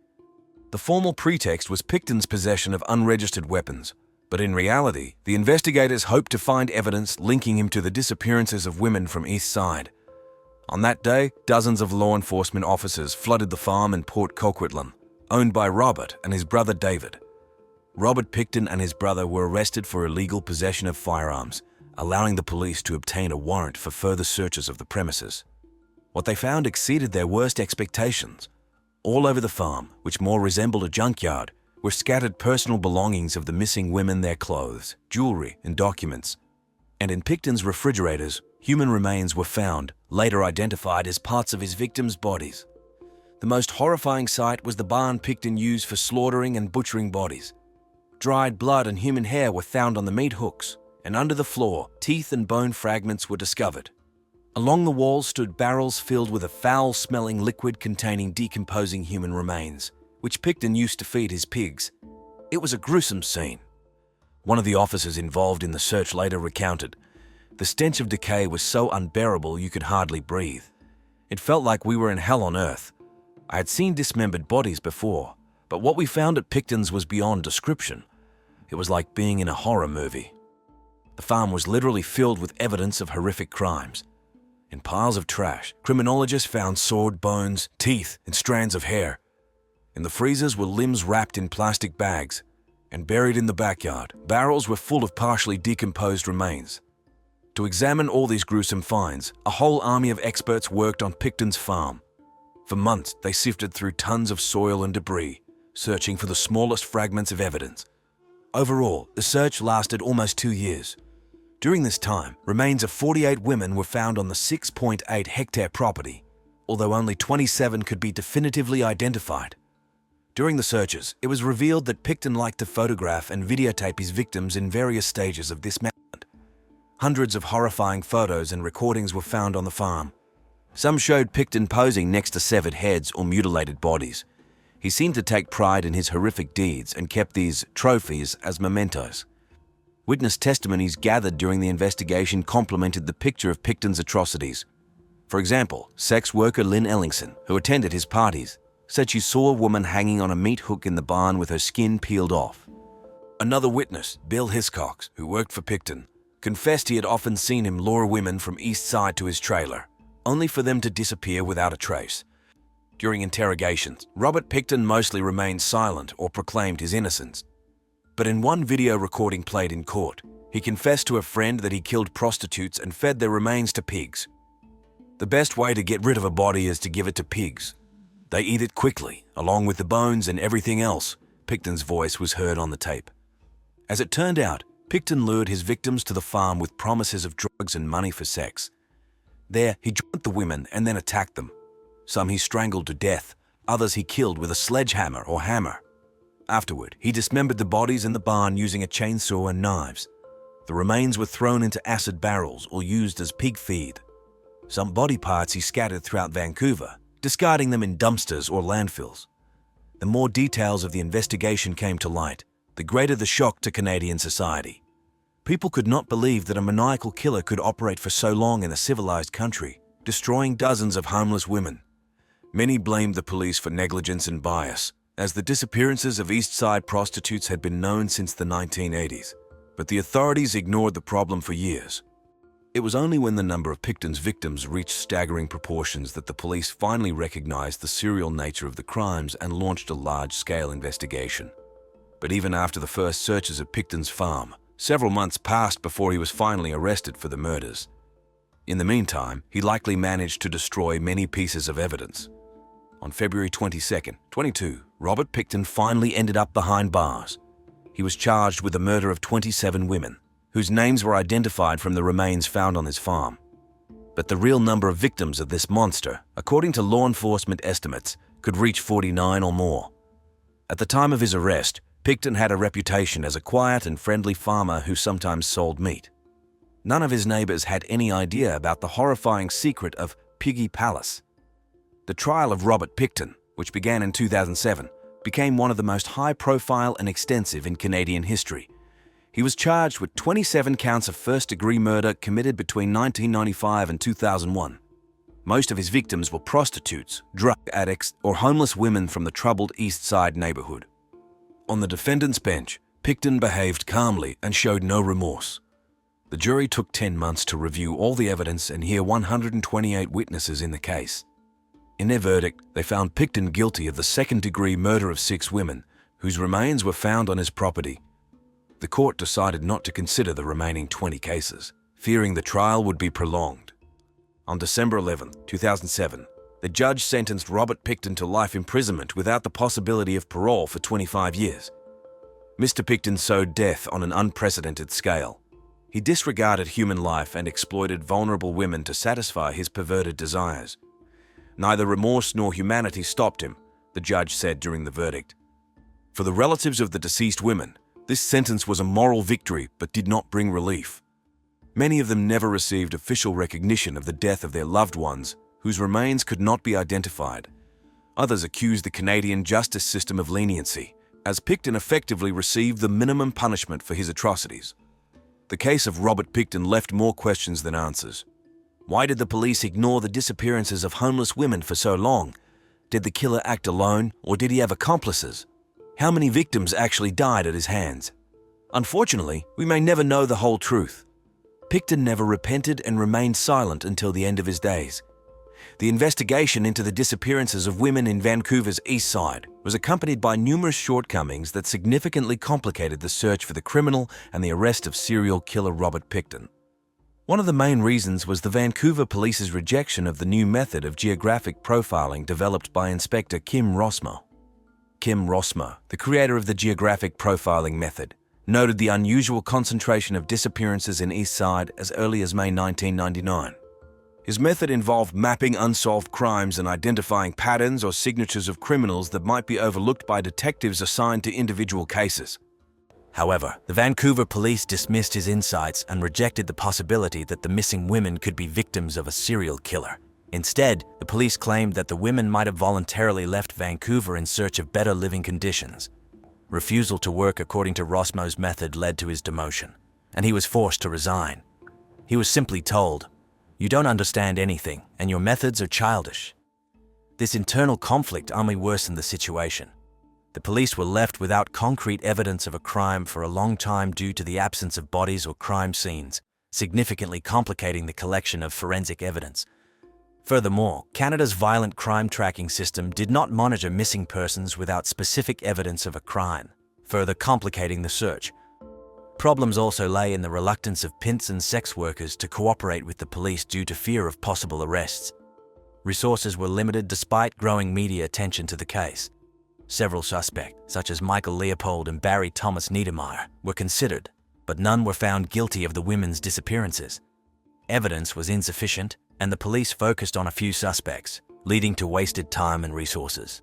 The formal pretext was Picton's possession of unregistered weapons, but in reality, the investigators hoped to find evidence linking him to the disappearances of women from East Side. On that day, dozens of law enforcement officers flooded the farm in Port Coquitlam, owned by Robert and his brother David. Robert Picton and his brother were arrested for illegal possession of firearms, allowing the police to obtain a warrant for further searches of the premises. What they found exceeded their worst expectations. All over the farm, which more resembled a junkyard, were scattered personal belongings of the missing women, their clothes, jewelry, and documents. And in Picton's refrigerators, human remains were found, later identified as parts of his victims' bodies. The most horrifying sight was the barn Picton used for slaughtering and butchering bodies. Dried blood and human hair were found on the meat hooks, and under the floor, teeth and bone fragments were discovered. Along the walls stood barrels filled with a foul-smelling liquid containing decomposing human remains, which Picton used to feed his pigs. It was a gruesome scene. One of the officers involved in the search later recounted, "The stench of decay was so unbearable you could hardly breathe. It felt like we were in hell on earth. I had seen dismembered bodies before, but what we found at Picton's was beyond description. It was like being in a horror movie." The farm was literally filled with evidence of horrific crimes. In piles of trash, criminologists found sawed bones, teeth, and strands of hair. In the freezers were limbs wrapped in plastic bags, and buried in the backyard, barrels were full of partially decomposed remains. To examine all these gruesome finds, a whole army of experts worked on Picton's farm. For months, they sifted through tons of soil and debris, searching for the smallest fragments of evidence. Overall, the search lasted almost 2 years. During this time, remains of 48 women were found on the 6.8-hectare property, although only 27 could be definitively identified. During the searches, it was revealed that Picton liked to photograph and videotape his victims in various stages of dismemberment. Hundreds of horrifying photos and recordings were found on the farm. Some showed Picton posing next to severed heads or mutilated bodies. He seemed to take pride in his horrific deeds and kept these trophies as mementos. Witness testimonies gathered during the investigation complemented the picture of Picton's atrocities. For example, sex worker Lynn Ellingson, who attended his parties, said she saw a woman hanging on a meat hook in the barn with her skin peeled off. Another witness, Bill Hiscox, who worked for Picton, confessed he had often seen him lure women from East Side to his trailer, only for them to disappear without a trace. During interrogations, Robert Picton mostly remained silent or proclaimed his innocence. But in one video recording played in court, he confessed to a friend that he killed prostitutes and fed their remains to pigs. "The best way to get rid of a body is to give it to pigs. They eat it quickly, along with the bones and everything else," Picton's voice was heard on the tape. As it turned out, Picton lured his victims to the farm with promises of drugs and money for sex. There, he drugged the women and then attacked them. Some he strangled to death, others he killed with a sledgehammer or hammer. Afterward, he dismembered the bodies in the barn using a chainsaw and knives. The remains were thrown into acid barrels or used as pig feed. Some body parts he scattered throughout Vancouver, discarding them in dumpsters or landfills. The more details of the investigation came to light, the greater the shock to Canadian society. People could not believe that a maniacal killer could operate for so long in a civilized country, destroying dozens of homeless women. Many blamed the police for negligence and bias, as the disappearances of East Side prostitutes had been known since the 1980s. But the authorities ignored the problem for years. It was only when the number of Picton's victims reached staggering proportions that the police finally recognized the serial nature of the crimes and launched a large-scale investigation. But even after the first searches of Picton's farm, several months passed before he was finally arrested for the murders. In the meantime, he likely managed to destroy many pieces of evidence. On February 22, 22, Robert Picton finally ended up behind bars. He was charged with the murder of 27 women, whose names were identified from the remains found on his farm. But the real number of victims of this monster, according to law enforcement estimates, could reach 49 or more. At the time of his arrest, Picton had a reputation as a quiet and friendly farmer who sometimes sold meat. None of his neighbors had any idea about the horrifying secret of Piggy Palace. The trial of Robert Picton, which began in 2007, became one of the most high-profile and extensive in Canadian history. He was charged with 27 counts of first-degree murder committed between 1995 and 2001. Most of his victims were prostitutes, drug addicts, or homeless women from the troubled East Side neighborhood. On the defendant's bench, Picton behaved calmly and showed no remorse. The jury took 10 months to review all the evidence and hear 128 witnesses in the case. In their verdict, they found Picton guilty of the second-degree murder of 6 women, whose remains were found on his property. The court decided not to consider the remaining 20 cases, fearing the trial would be prolonged. On December 11, 2007, the judge sentenced Robert Picton to life imprisonment without the possibility of parole for 25 years. Mr. Picton sowed death on an unprecedented scale. He disregarded human life and exploited vulnerable women to satisfy his perverted desires. Neither remorse nor humanity stopped him, the judge said during the verdict. For the relatives of the deceased women, this sentence was a moral victory but did not bring relief. Many of them never received official recognition of the death of their loved ones, whose remains could not be identified. Others accused the Canadian justice system of leniency, as Picton effectively received the minimum punishment for his atrocities. The case of Robert Picton left more questions than answers. Why did the police ignore the disappearances of homeless women for so long? Did the killer act alone, or did he have accomplices? How many victims actually died at his hands? Unfortunately, we may never know the whole truth. Picton never repented and remained silent until the end of his days. The investigation into the disappearances of women in Vancouver's East Side was accompanied by numerous shortcomings that significantly complicated the search for the criminal and the arrest of serial killer Robert Picton. One of the main reasons was the Vancouver Police's rejection of the new method of geographic profiling developed by Inspector Kim Rossmo. Kim Rossmo, the creator of the geographic profiling method, noted the unusual concentration of disappearances in East Side as early as May 1999. His method involved mapping unsolved crimes and identifying patterns or signatures of criminals that might be overlooked by detectives assigned to individual cases. However, the Vancouver police dismissed his insights and rejected the possibility that the missing women could be victims of a serial killer. Instead, the police claimed that the women might have voluntarily left Vancouver in search of better living conditions. Refusal to work according to Rossmo's method led to his demotion, and he was forced to resign. He was simply told, "You don't understand anything, and your methods are childish." This internal conflict only worsened the situation. The police were left without concrete evidence of a crime for a long time due to the absence of bodies or crime scenes, significantly complicating the collection of forensic evidence. Furthermore, Canada's violent crime tracking system did not monitor missing persons without specific evidence of a crime, further complicating the search. Problems also lay in the reluctance of pimps and sex workers to cooperate with the police due to fear of possible arrests. Resources were limited despite growing media attention to the case. Several suspects, such as Michael Leopold and Barry Thomas Niedermeyer, were considered, but none were found guilty of the women's disappearances. Evidence was insufficient, and the police focused on a few suspects, leading to wasted time and resources.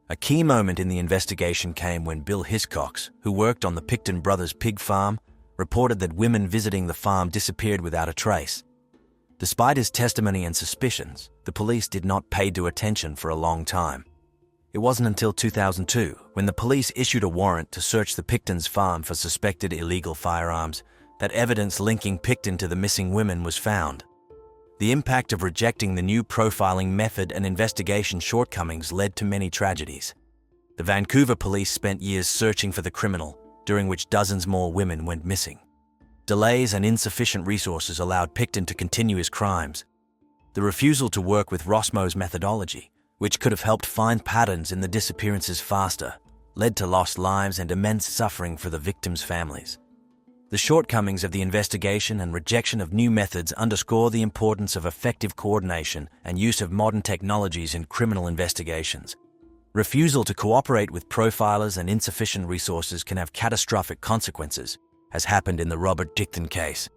A key moment in the investigation came when Bill Hiscox, who worked on the Picton brothers' pig farm, reported that women visiting the farm disappeared without a trace. Despite his testimony and suspicions, the police did not pay due attention for a long time. It wasn't until 2002, when the police issued a warrant to search the Picton's farm for suspected illegal firearms, that evidence linking Picton to the missing women was found. The impact of rejecting the new profiling method and investigation shortcomings led to many tragedies. The Vancouver police spent years searching for the criminal, during which dozens more women went missing. Delays and insufficient resources allowed Picton to continue his crimes. The refusal to work with Rosmo's methodology, which could have helped find patterns in the disappearances faster, led to lost lives and immense suffering for the victims' families. The shortcomings of the investigation and rejection of new methods underscore the importance of effective coordination and use of modern technologies in criminal investigations. Refusal to cooperate with profilers and insufficient resources can have catastrophic consequences, as happened in the Robert Dickton case.